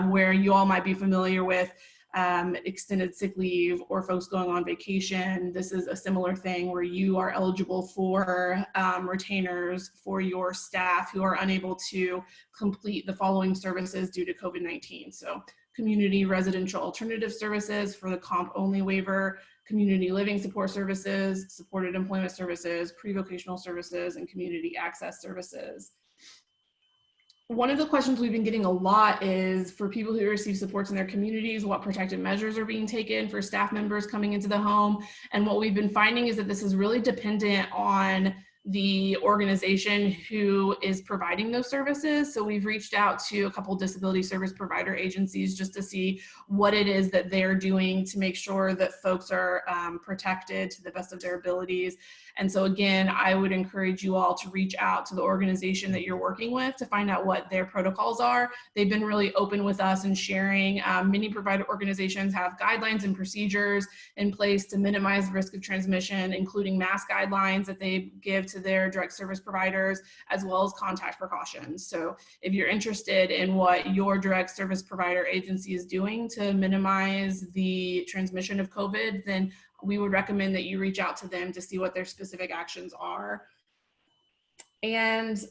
where you all might be familiar with extended sick leave or folks going on vacation. This is a similar thing where you are eligible for retainers for your staff who are unable to complete the following services due to COVID-19. So community residential alternative services for the comp only waiver, community living support services, supported employment services, pre-vocational services, and community access services. One of the questions we've been getting a lot is for people who receive supports in their communities, what protective measures are being taken for staff members coming into the home. And what we've been finding is that this is really dependent on the organization who is providing those services. So we've reached out to a couple disability service provider agencies just to see what it is that they're doing to make sure that folks are protected to the best of their abilities. And so again, I would encourage you all to reach out to the organization that you're working with to find out what their protocols are. They've been really open with us and sharing. Many provider organizations have guidelines and procedures in place to minimize the risk of transmission, including mask guidelines that they give to their direct service providers, as well as contact precautions. So if you're interested in what your direct service provider agency is doing to minimize the transmission of COVID, then we would recommend that you reach out to them to see what their specific actions are. And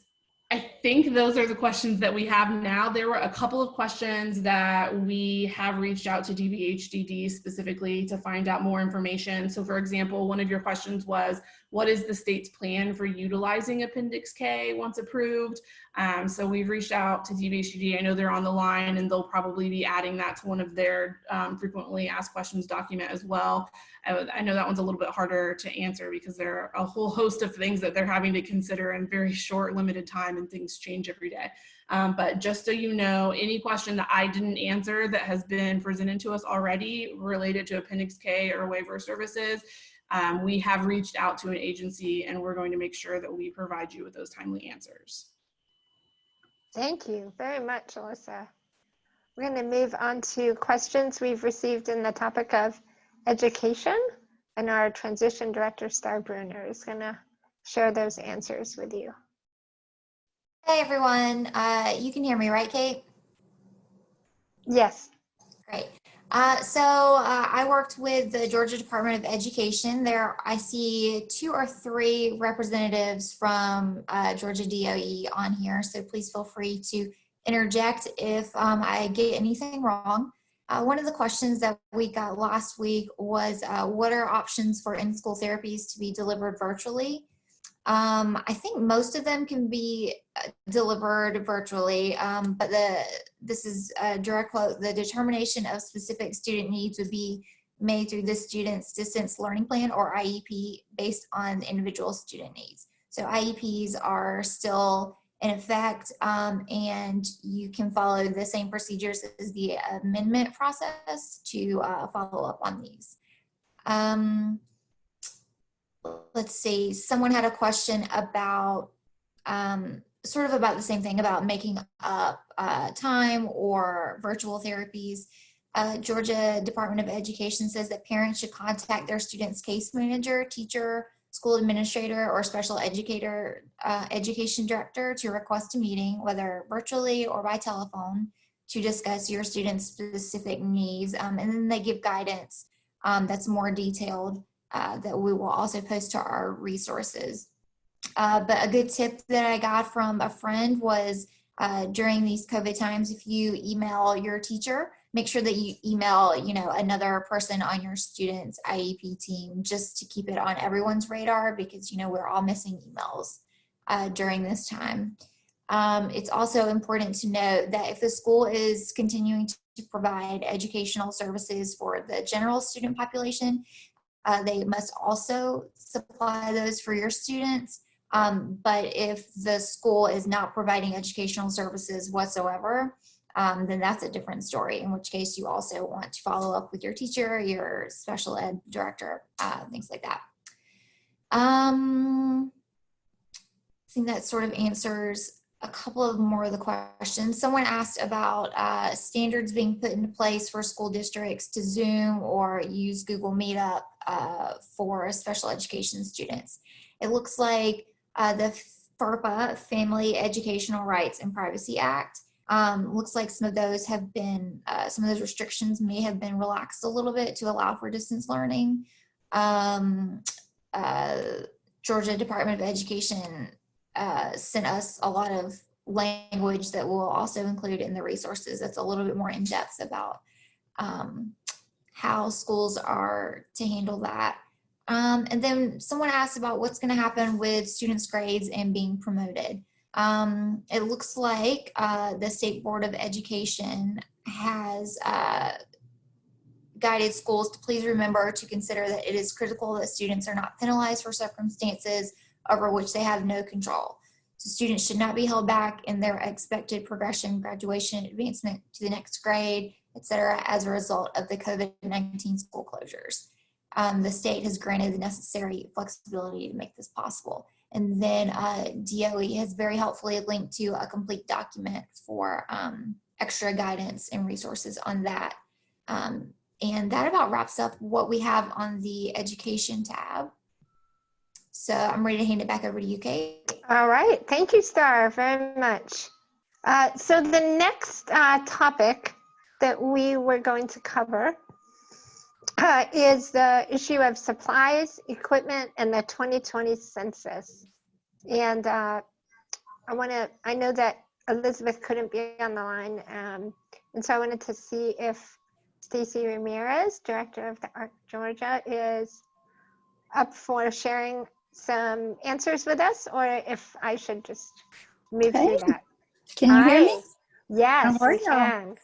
I think those are the questions that we have now. There were a couple of questions that we have reached out to DBHDD specifically to find out more information. So for example, one of your questions was, what is the state's plan for utilizing Appendix K once approved? So we've reached out to DBHDD. I know they're on the line and they'll probably be adding that to one of their frequently asked questions document as well. I know that one's a little bit harder to answer because there are a whole host of things that they're having to consider in very short, limited time, and things change every day. But just so you know, any question that I didn't answer that has been presented to us already related to Appendix K or waiver services, we have reached out to an agency and we're going to make sure that we provide you with those timely answers. Thank you very much, Alyssa. We're going to move on to questions we've received in the topic of education, and our transition director, Starr Bruner, is going to share those answers with you. Hey everyone, you can hear me, right, Kate? Yes. Great. I worked with the Georgia Department of Education. There, I see 2 or 3 representatives from Georgia DOE on here, so please feel free to interject if I get anything wrong. One of the questions that we got last week was, what are options for in-school therapies to be delivered virtually? I think most of them can be delivered virtually, but this is a direct quote: the determination of specific student needs would be made through the student's distance learning plan or IEP based on the individual student needs. So IEPs are still in effect, and you can follow the same procedures as the amendment process to follow up on these. Let's see, someone had a question about sort of about the same thing about making up time or virtual therapies. Georgia Department of Education says that parents should contact their student's case manager, teacher, school administrator, or special educator, education director to request a meeting, whether virtually or by telephone, to discuss your student's specific needs. And then they give guidance that's more detailed that we will also post to our resources. But a good tip that I got from a friend was during these COVID times, if you email your teacher, make sure that you email, another person on your student's IEP team, just to keep it on everyone's radar, because, we're all missing emails during this time. It's also important to note that if the school is continuing to provide educational services for the general student population, they must also supply those for your students. But if the school is not providing educational services whatsoever, then that's a different story, in which case you also want to follow up with your teacher, your special ed director, things like that. I think that sort of answers a couple of more of the questions. Someone asked about standards being put into place for school districts to Zoom or use Google Meetup for special education students. It looks like the FERPA, Family Educational Rights and Privacy Act, looks like some of those have been, some of those restrictions may have been relaxed a little bit to allow for distance learning. Georgia Department of Education sent us a lot of language that we'll also include in the resources that's a little bit more in depth about how schools are to handle that. And then someone asked about what's going to happen with students' grades and being promoted. It looks like the State Board of Education has guided schools to please remember to consider that it is critical that students are not penalized for circumstances over which they have no control. So students should not be held back in their expected progression, graduation, advancement to the next grade, etc., as a result of the COVID-19 school closures. The state has granted the necessary flexibility to make this possible. And then DOE has very helpfully linked to a complete document for extra guidance and resources on that. And that about wraps up what we have on the education tab. So I'm ready to hand it back over to you, Kate. All right, thank you, Starr, very much. So the next topic that we were going to cover is the issue of supplies, equipment, and the 2020 census. And I know that Elizabeth couldn't be on the line, and so I wanted to see if Stacy Ramirez, Director of the ARC Georgia, is up for sharing some answers with us, or if I should just move through that. Can you hear me? Yes, How are we you? can.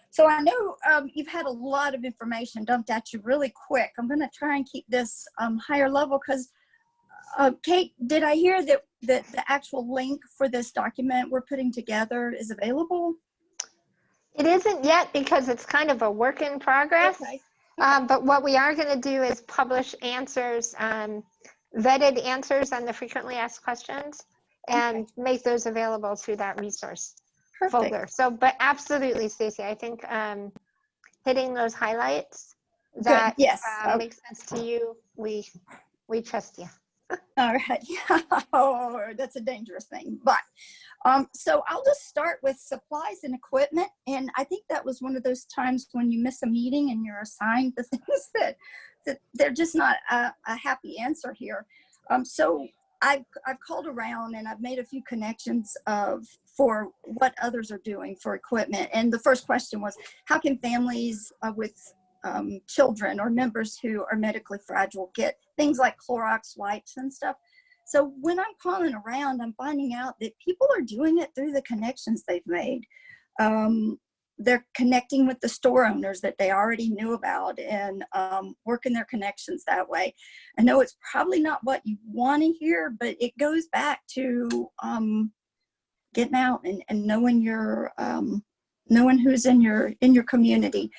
So I know you've had a lot of information dumped at you really quick. I'm going to try and keep this higher level because, Kate, did I hear that the actual link for this document we're putting together is available? It isn't yet because it's kind of a work in progress. Okay. But what we are going to do is publish answers, vetted answers on the frequently asked questions, and make those available through that resource folder. So, but absolutely, Stacy, I think hitting those highlights that yes. makes sense to you, we trust you. All right. Oh, that's a dangerous thing. But so I'll just start with supplies and equipment. And I think that was one of those times when you miss a meeting and you're assigned the things that they're just not a happy answer here. So I've called around and I've made a few connections for what others are doing for equipment. And the first question was, how can families with children or members who are medically fragile get things like Clorox wipes and stuff? So when I'm calling around, I'm finding out that people are doing it through the connections they've made. They're connecting with the store owners that they already knew about and working their connections that way. I know it's probably not what you want to hear, but it goes back to getting out and knowing your knowing who's in your community.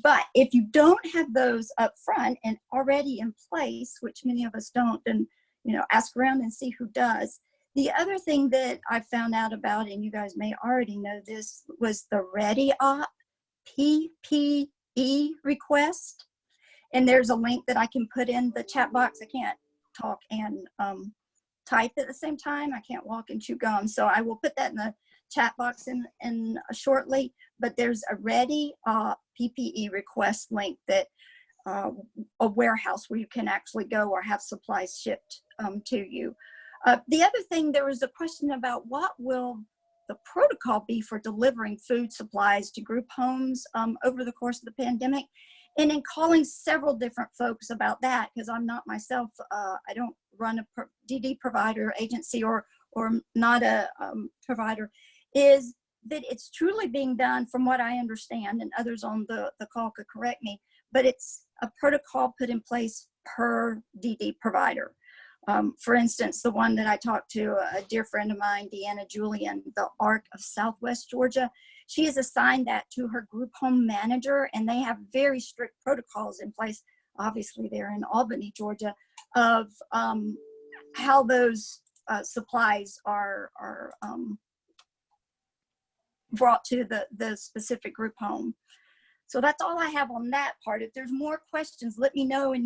But if you don't have those up front and already in place, which many of us don't, and ask around and see who does, The other thing that I found out about, and you guys may already know this, was the ReadyOp PPE request. And there's a link that I can put in the chat box. I can't talk and type at the same time. I can't walk and chew gum. So I will put that in the chat box in shortly. But there's a ReadyOp PPE request link that a warehouse where you can actually go or have supplies shipped to you. The other thing, there was a question about what will the protocol be for delivering food supplies to group homes over the course of the pandemic. And in calling several different folks about that, because I'm not myself, I don't run a DD provider agency or not a provider, is that it's truly being done from what I understand, and others on the call could correct me, but it's a protocol put in place per DD provider. For instance, the one that I talked to, a dear friend of mine, Deanna Julian, the ARC of Southwest Georgia, she has assigned that to her group home manager, and they have very strict protocols in place. Obviously, they're in Albany, Georgia, of how those supplies are brought to the specific group home. So that's all I have on that part. If there's more questions, let me know. And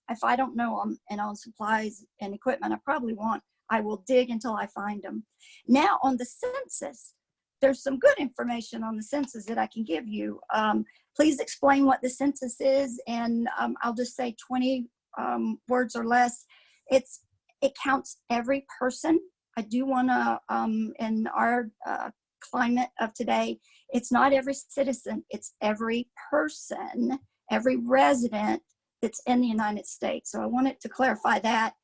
if I don't know on supplies and equipment, I probably won't. I will dig until I find them. Now on the census, there's some good information on the census that I can give you. Please explain what the census is, and I'll just say 20 words or less. It counts every person. I do want to, in our climate of today, it's not every citizen, it's every person, every resident that's in the United States. So I wanted to clarify that.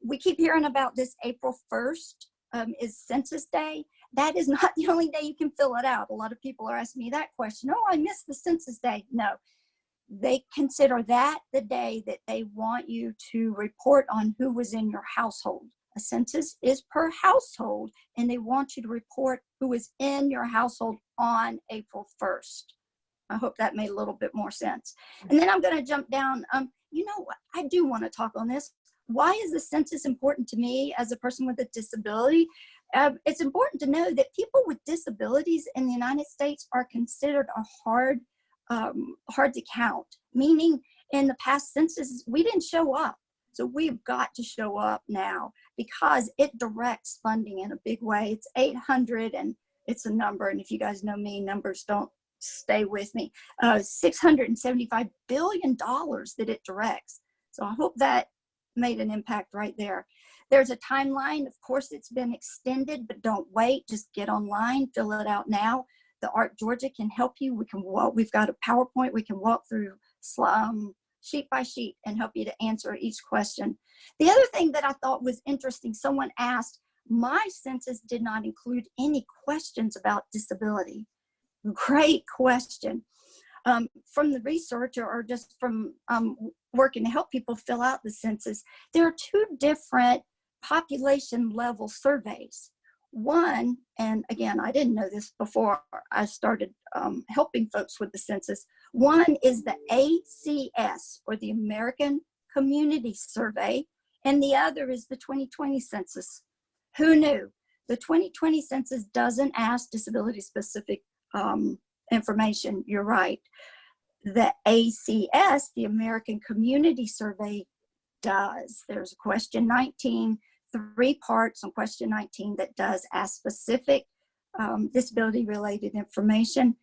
We keep hearing about this April 1st is Census Day. That is not the only day you can fill it out. A lot of people are asking me that question. Oh, I missed the Census Day. No, they consider that the day that they want you to report on who was in your household. A census is per household, and they want you to report who is in your household on April 1st. I hope that made a little bit more sense. And then I'm going to jump down. You know what? I do want to talk on this. Why is the census important to me as a person with a disability? It's important to know that people with disabilities in the United States are considered a hard to count, meaning in the past census, we didn't show up. So we've got to show up now because it directs funding in a big way. It's 800, and it's a number. And if you guys know me, numbers don't stay with me. $675 billion that it directs. So I hope that made an impact right there. There's a timeline. Of course, it's been extended, but don't wait. Just get online, fill it out now. The ARC Georgia can help you. We can walk. We've got a PowerPoint. We can walk through sheet by sheet and help you to answer each question. The other thing that I thought was interesting, someone asked, my census did not include any questions about disability. Great question. From the research or just from working to help people fill out the census, there are two different population level surveys. One, and again, I didn't know this before I started helping folks with the census. One is the ACS, or the American Community Survey, and the other is the 2020 census. Who knew? The 2020 census doesn't ask disability-specific information. You're right. The ACS, the American Community Survey, does. There's question 19, 3 parts on question 19 that does ask specific disability-related information.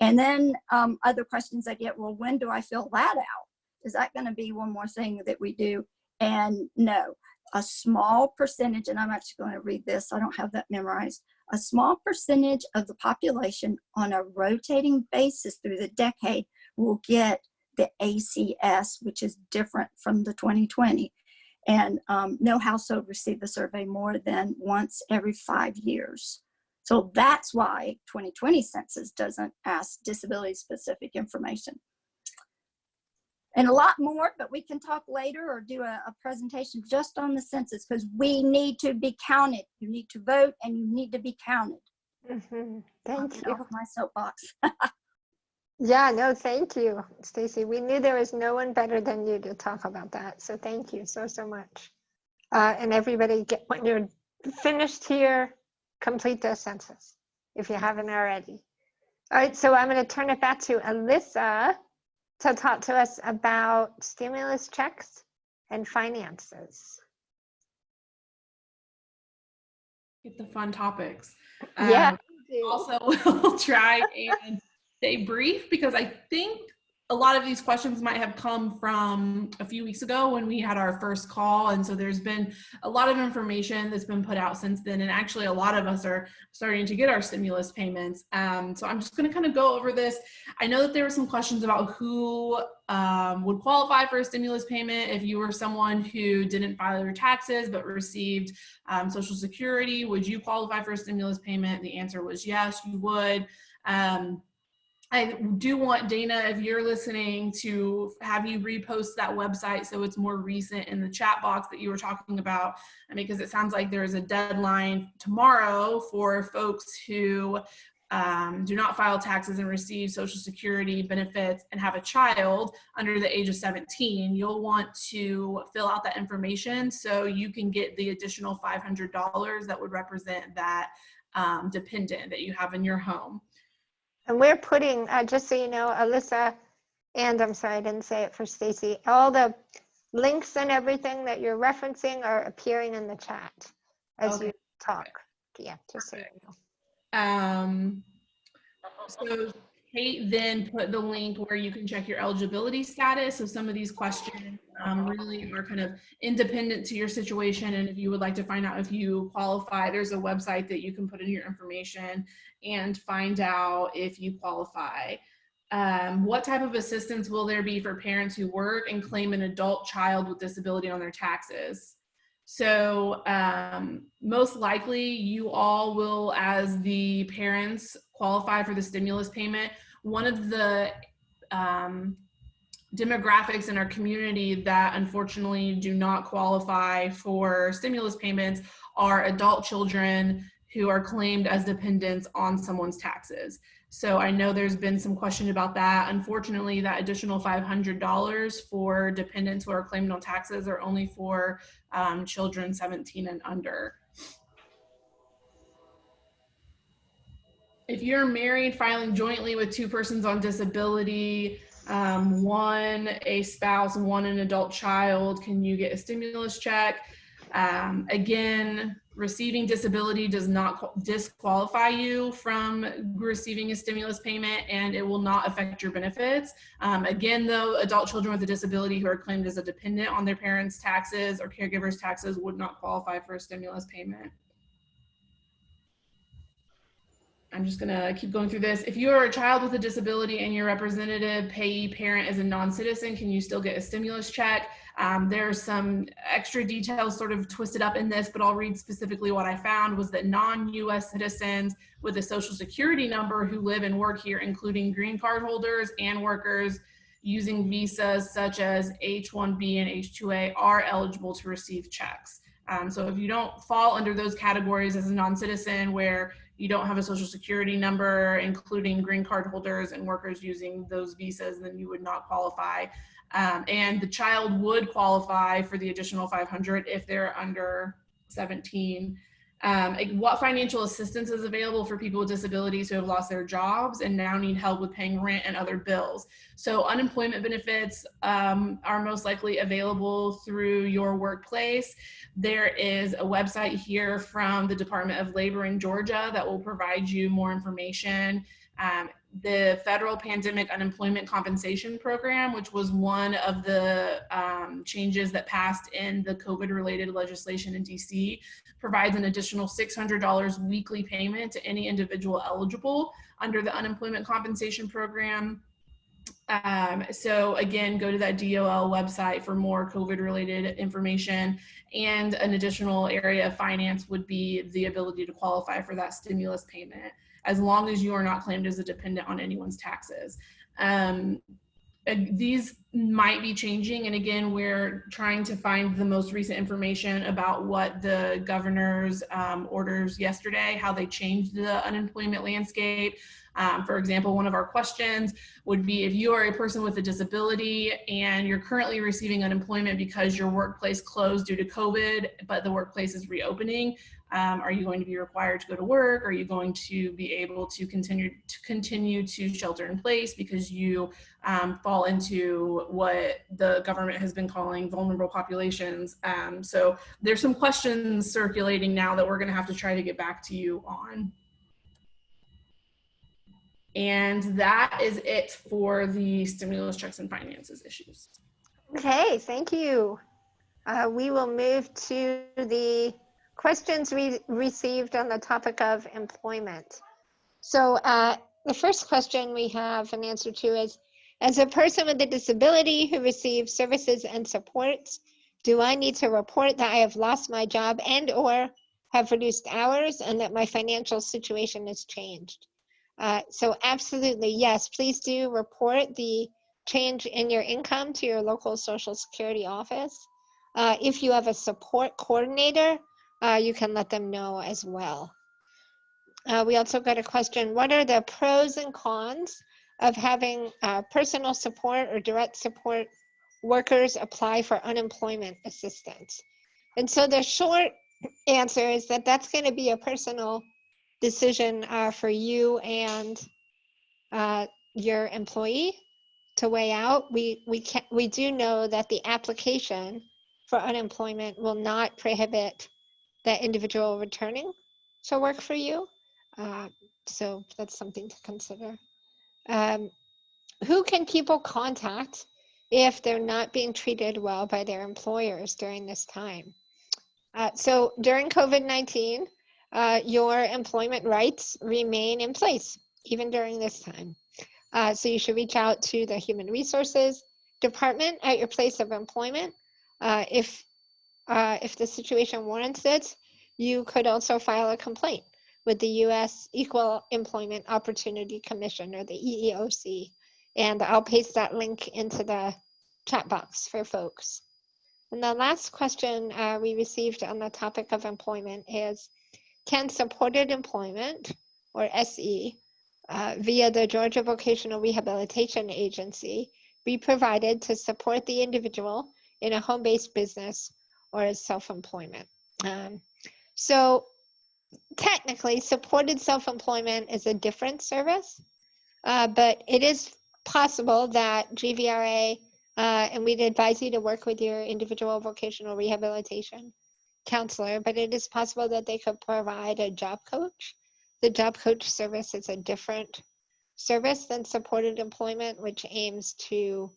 And then other questions I get, well, when do I fill that out? Is that going to be one more thing that we do? And no, a small percentage, and I'm actually going to read this, I don't have that memorized. A small percentage of the population on a rotating basis through the decade will get the ACS, which is different from the 2020. And no household received the survey more than once every 5 years. So that's why 2020 census doesn't ask disability-specific information. And a lot more, but we can talk later or do a presentation just on the census, because we need to be counted. You need to vote and you need to be counted. Mm-hmm. Thank you. Off my soapbox. Yeah, no, thank you, Stacy. We knew there was no one better than you to talk about that. So thank you so much. And everybody when you're finished here, complete the census if you haven't already. All right, so I'm going to turn it back to Alyssa to talk to us about stimulus checks and finances. Get the fun topics. Yeah. Also, we'll try and stay brief because I think a lot of these questions might have come from a few weeks ago when we had our first call. And so there's been a lot of information that's been put out since then. And actually a lot of us are starting to get our stimulus payments. So I'm just going to kind of go over this. I know that there were some questions about who would qualify for a stimulus payment. If you were someone who didn't file your taxes but received Social Security, would you qualify for a stimulus payment? The answer was yes, you would. I do want Dana, if you're listening, to have you repost that website so it's more recent in the chat box that you were talking about, because it sounds like there is a deadline tomorrow for folks who do not file taxes and receive Social Security benefits and have a child under the age of 17. You'll want to fill out that information so you can get the additional $500 that would represent that dependent that you have in your home. And we're putting, just so you know, Alyssa, and I'm sorry, I didn't say it for Stacy, all the links and everything that you're referencing are appearing in the chat as you talk. Yeah, just so you know. So Kate then put the link where you can check your eligibility status. So some of these questions really are kind of independent to your situation. And if you would like to find out if you qualify, there's a website that you can put in your information and find out if you qualify. What type of assistance will there be for parents who work and claim an adult child with disability on their taxes? So most likely you all will, as the parents, qualify for the stimulus payment. One of the demographics in our community that unfortunately do not qualify for stimulus payments are adult children who are claimed as dependents on someone's taxes. So I know there's been some question about that. Unfortunately, that additional $500 for dependents who are claimed on taxes are only for children 17 and under. If you're married, filing jointly with two persons on disability, one a spouse, one an adult child, can you get a stimulus check? Again, receiving disability does not disqualify you from receiving a stimulus payment, and it will not affect your benefits. Again, though, adult children with a disability who are claimed as a dependent on their parents' taxes or caregivers' taxes would not qualify for a stimulus payment. I'm just gonna keep going through this. If you are a child with a disability and your representative payee parent is a non-citizen, can you still get a stimulus check? There's some extra details sort of twisted up in this, but I'll read specifically what I found was that non-US citizens with a Social Security number who live and work here, including green card holders and workers using visas such as H-1B and H-2A, are eligible to receive checks. So if you don't fall under those categories as a non-citizen where you don't have a Social Security number, including green card holders and workers using those visas, then you would not qualify. And the child would qualify for the additional $500 if they're under 17. What financial assistance is available for people with disabilities who have lost their jobs and now need help with paying rent and other bills? So unemployment benefits are most likely available through your workplace. There is a website here from the Department of Labor in Georgia that will provide you more information. The Federal Pandemic Unemployment Compensation Program, which was one of the changes that passed in the COVID-related legislation in DC, provides an additional $600 weekly payment to any individual eligible under the Unemployment Compensation Program. So again, go to that DOL website for more COVID-related information. And an additional area of finance would be the ability to qualify for that stimulus payment, as long as you are not claimed as a dependent on anyone's taxes. these might be changing. And again, we're trying to find the most recent information about what the governor's orders yesterday, how they changed the unemployment landscape. For example, one of our questions would be, if you are a person with a disability and you're currently receiving unemployment because your workplace closed due to COVID, but the workplace is reopening, are you going to be required to go to work? Are you going to be able to continue to shelter in place because you fall into what the government has been calling vulnerable populations? So there's some questions circulating now that we're going to have to try to get back to you on. And that is it for the stimulus checks and finances issues. Okay, thank you. We will move to the questions we received on the topic of employment. So the first question we have an answer to is, as a person with a disability who receives services and supports, do I need to report that I have lost my job and or have reduced hours and that my financial situation has changed? So absolutely, yes, please do report the change in your income to your local Social Security office. If you have a support coordinator, you can let them know as well. We also got a question, what are the pros and cons of having personal support or direct support workers apply for unemployment assistance? And so the short answer is that that's going to be a personal decision for you and your employee to weigh out. We do know that the application for unemployment will not prohibit that individual returning to work for you. So that's something to consider. Who can people contact if they're not being treated well by their employers during this time? So during COVID-19, your employment rights remain in place, even during this time. So you should reach out to the Human Resources Department at your place of employment. If the situation warrants it, you could also file a complaint with the U.S. Equal Employment Opportunity Commission, or the EEOC. And I'll paste that link into the chat box for folks. And the last question we received on the topic of employment is, can supported employment, or SE, via the Georgia Vocational Rehabilitation Agency be provided to support the individual in a home-based business or as self-employment? So technically, supported self-employment is a different service, but it is possible that GVRA, and we'd advise you to work with your individual vocational rehabilitation counselor, but it is possible that they could provide a job coach. The job coach service is a different service than supported employment, which aims to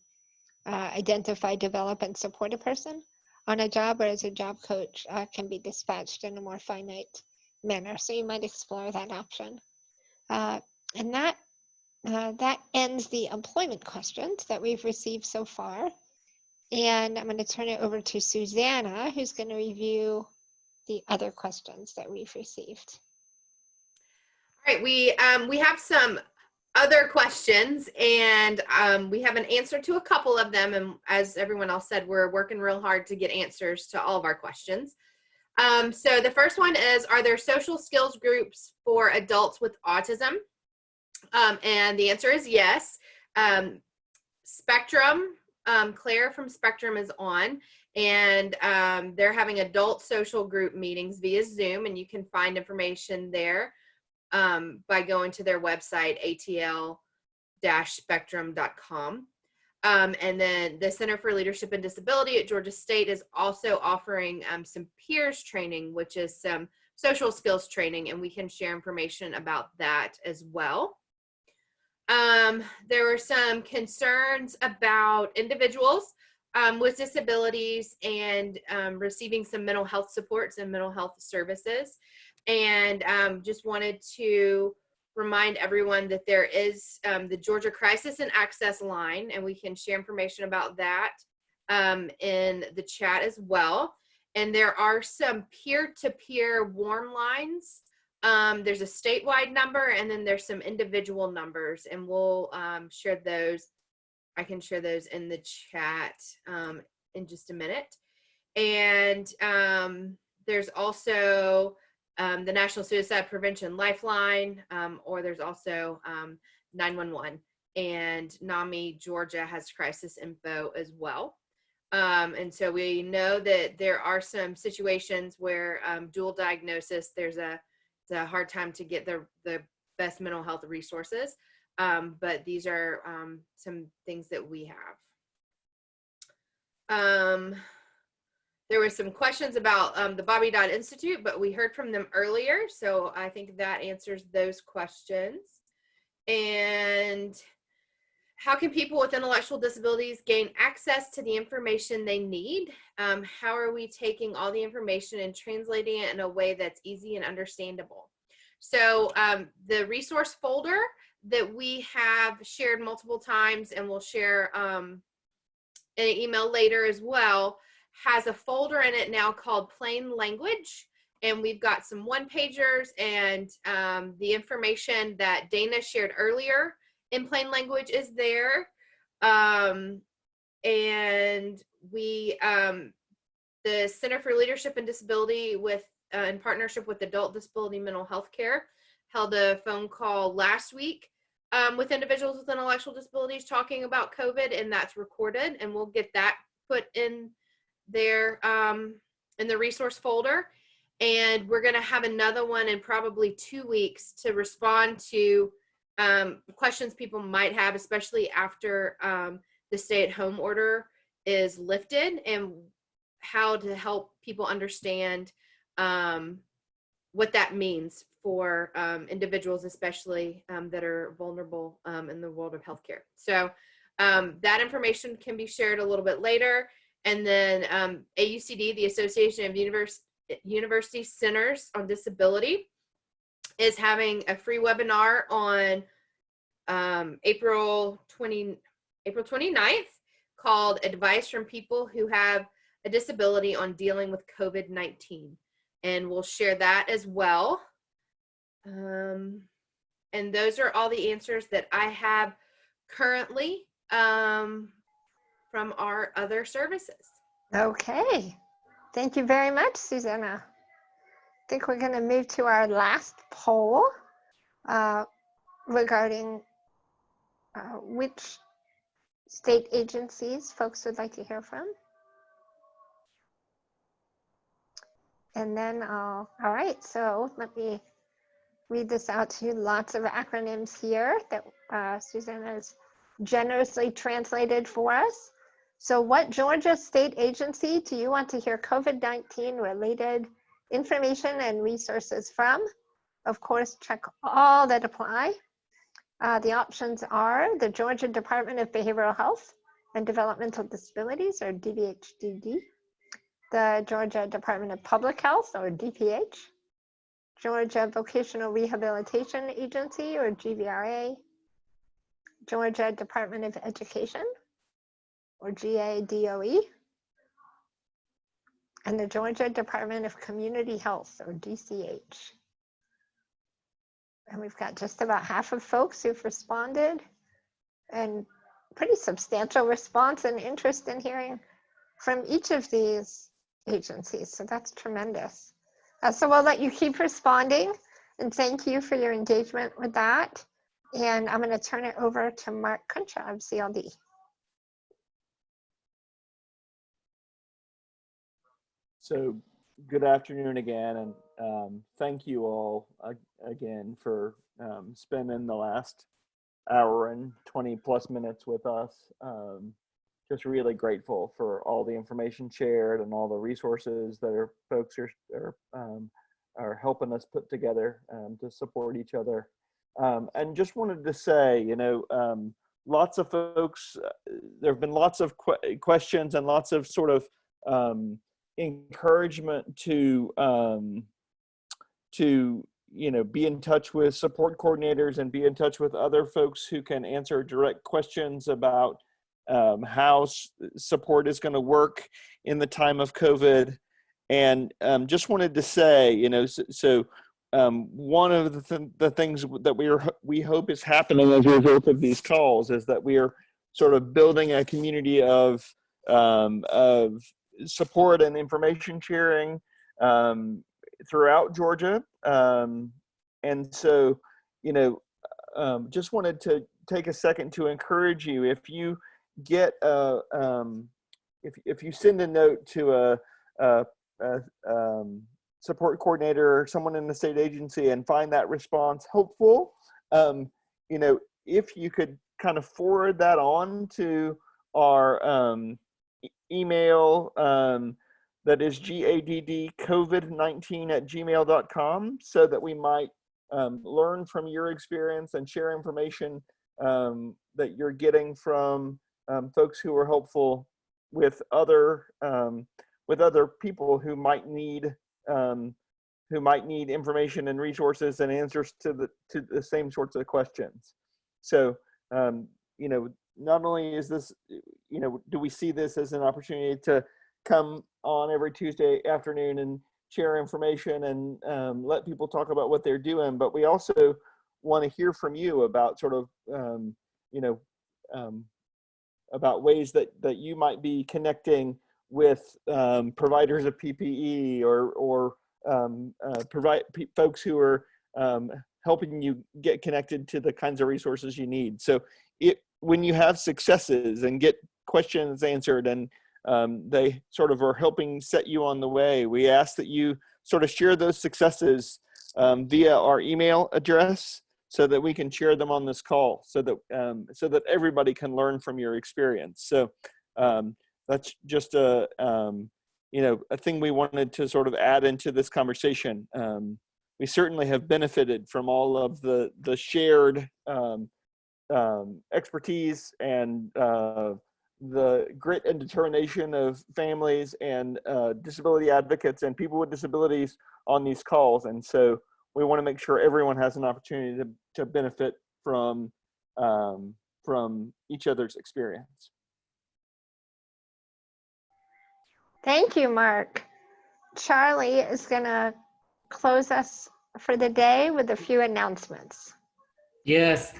identify, develop, and support a person on a job, whereas a job coach can be dispatched in a more finite manner. So you might explore that option. And that ends the employment questions that we've received so far. And I'm going to turn it over to Susanna, who's going to review the other questions that we've received. All right, we have some other questions, and we have an answer to a couple of them. And as everyone else said, we're working real hard to get answers to all of our questions. So the first one is, are there social skills groups for adults with autism? And the answer is yes. Spectrum, Claire from Spectrum is on, and they're having adult social group meetings via Zoom, and you can find information there by going to their website, atl-spectrum.com. And then the Center for Leadership and Disability at Georgia State is also offering some peers training, which is some social skills training, and we can share information about that as well. There were some concerns about individuals with disabilities and receiving some mental health supports and mental health services. And just wanted to remind everyone that there is the Georgia Crisis and Access line, and we can share information about that in the chat as well. And there are some peer-to-peer warm lines. There's a statewide number, and then there's some individual numbers, and we'll share those I can share those in the chat in just a minute. And there's also the National Suicide Prevention Lifeline, or there's also 911. And NAMI Georgia has crisis info as well. And so we know that there are some situations where dual diagnosis, it's a hard time to get the best mental health resources. But these are some things that we have. There were some questions about the Bobby Dodd Institute, but we heard from them earlier. So I think that answers those questions. And how can people with intellectual disabilities gain access to the information they need? How are we taking all the information and translating it in a way that's easy and understandable? So the resource folder that we have shared multiple times, and we'll share in an email later as well, has a folder in it now called Plain Language. And we've got some one-pagers and the information that Dana shared earlier in Plain Language is there. And we, the Center for Leadership and Disability in partnership with Adult Disability Mental Health Care held a phone call last week with individuals with intellectual disabilities talking about COVID, and that's recorded, and we'll get that put in there in the resource folder. And we're gonna have another one in probably 2 weeks to respond to questions people might have, especially after the stay-at-home order is lifted, and how to help people understand what that means for individuals, especially that are vulnerable in the world of healthcare. So that information can be shared a little bit later. And then AUCD, the Association of University Centers on Disability, is having a free webinar on April 29th called Advice from People Who Have a Disability on Dealing with COVID-19. And we'll share that as well. And those are all the answers that I have currently from our other services. Okay. Thank you very much, Susanna. I think we're going to move to our last poll regarding which state agencies folks would like to hear from. And then, all right, so let me read this out to you. Lots of acronyms here that Susanna has generously translated for us. So what Georgia state agency do you want to hear COVID-19 related information and resources from? Of course, check all that apply. The options are the Georgia Department of Behavioral Health and Developmental Disabilities, or DBHDD, the Georgia Department of Public Health, or DPH, Georgia Vocational Rehabilitation Agency, or GVRA, Georgia Department of Education, or GADOE, and the Georgia Department of Community Health, or DCH. And we've got just about half of folks who've responded, and pretty substantial response and interest in hearing from each of these agencies. So that's tremendous. So we'll let you keep responding, and thank you for your engagement with that. And I'm going to turn it over to Mark Crenshaw of CLD. So good afternoon again, and thank you all again for spending the last hour and 20 plus minutes with us. Just really grateful for all the information shared and all the resources that folks are helping us put together to support each other. And just wanted to say, lots of folks, there have been lots of questions and lots of sort of encouragement to be in touch with support coordinators and be in touch with other folks who can answer direct questions about how support is going to work in the time of COVID. And just wanted to say, one of the things that we hope is happening as a result of these calls is that we are sort of building a community of support and information sharing throughout Georgia. And so, just wanted to take a second to encourage you. If you get if you send a note to a support coordinator or someone in the state agency and find that response helpful, if you could kind of forward that on to our email that is gaddcovid19@gmail.com, so that we might learn from your experience and share information that you're getting from folks who are helpful with other people who might need information and resources and answers to the same sorts of questions. So not only is this, do we see this as an opportunity to come on every Tuesday afternoon and share information and let people talk about what they're doing, but we also want to hear from you about sort of about ways that you might be connecting with providers of PPE or folks who are helping you get connected to the kinds of resources you need. So when you have successes and get questions answered and they sort of are helping set you on the way, we ask that you sort of share those successes via our email address, so that we can share them on this call, so that everybody can learn from your experience. So that's just a thing we wanted to sort of add into this conversation. We certainly have benefited from all of the shared expertise and the grit and determination of families and disability advocates and people with disabilities on these calls. And so we want to make sure everyone has an opportunity to benefit from each other's experience. Thank you, Mark. Charlie is going to close us for the day with a few announcements. Yes,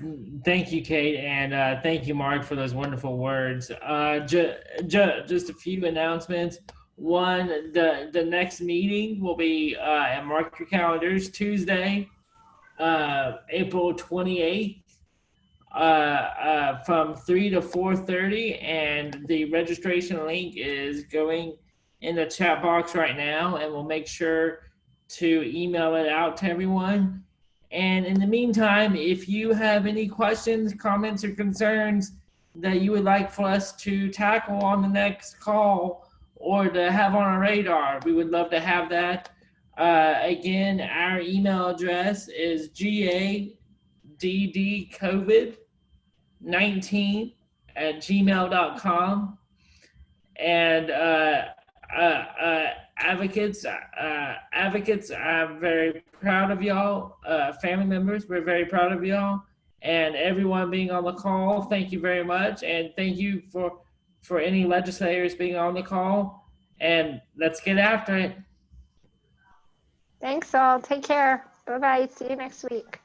thank you, Kate, and thank you, Mark, for those wonderful words. Just a few announcements. One, the next meeting will be, and mark your calendars, Tuesday, April 28th, from 3 to 4:30, and the registration link is going in the chat box right now, and we'll make sure to email it out to everyone. And in the meantime, if you have any questions, comments, or concerns that you would like for us to tackle on the next call or to have on our radar, we would love to have that. Again, our email address is gaddcovid19@gmail.com. And advocates, I'm very proud of y'all. Family members, we're very proud of y'all. And everyone being on the call, thank you very much. And thank you for any legislators being on the call. And let's get after it. Thanks all. Take care. Bye-bye. See you next week.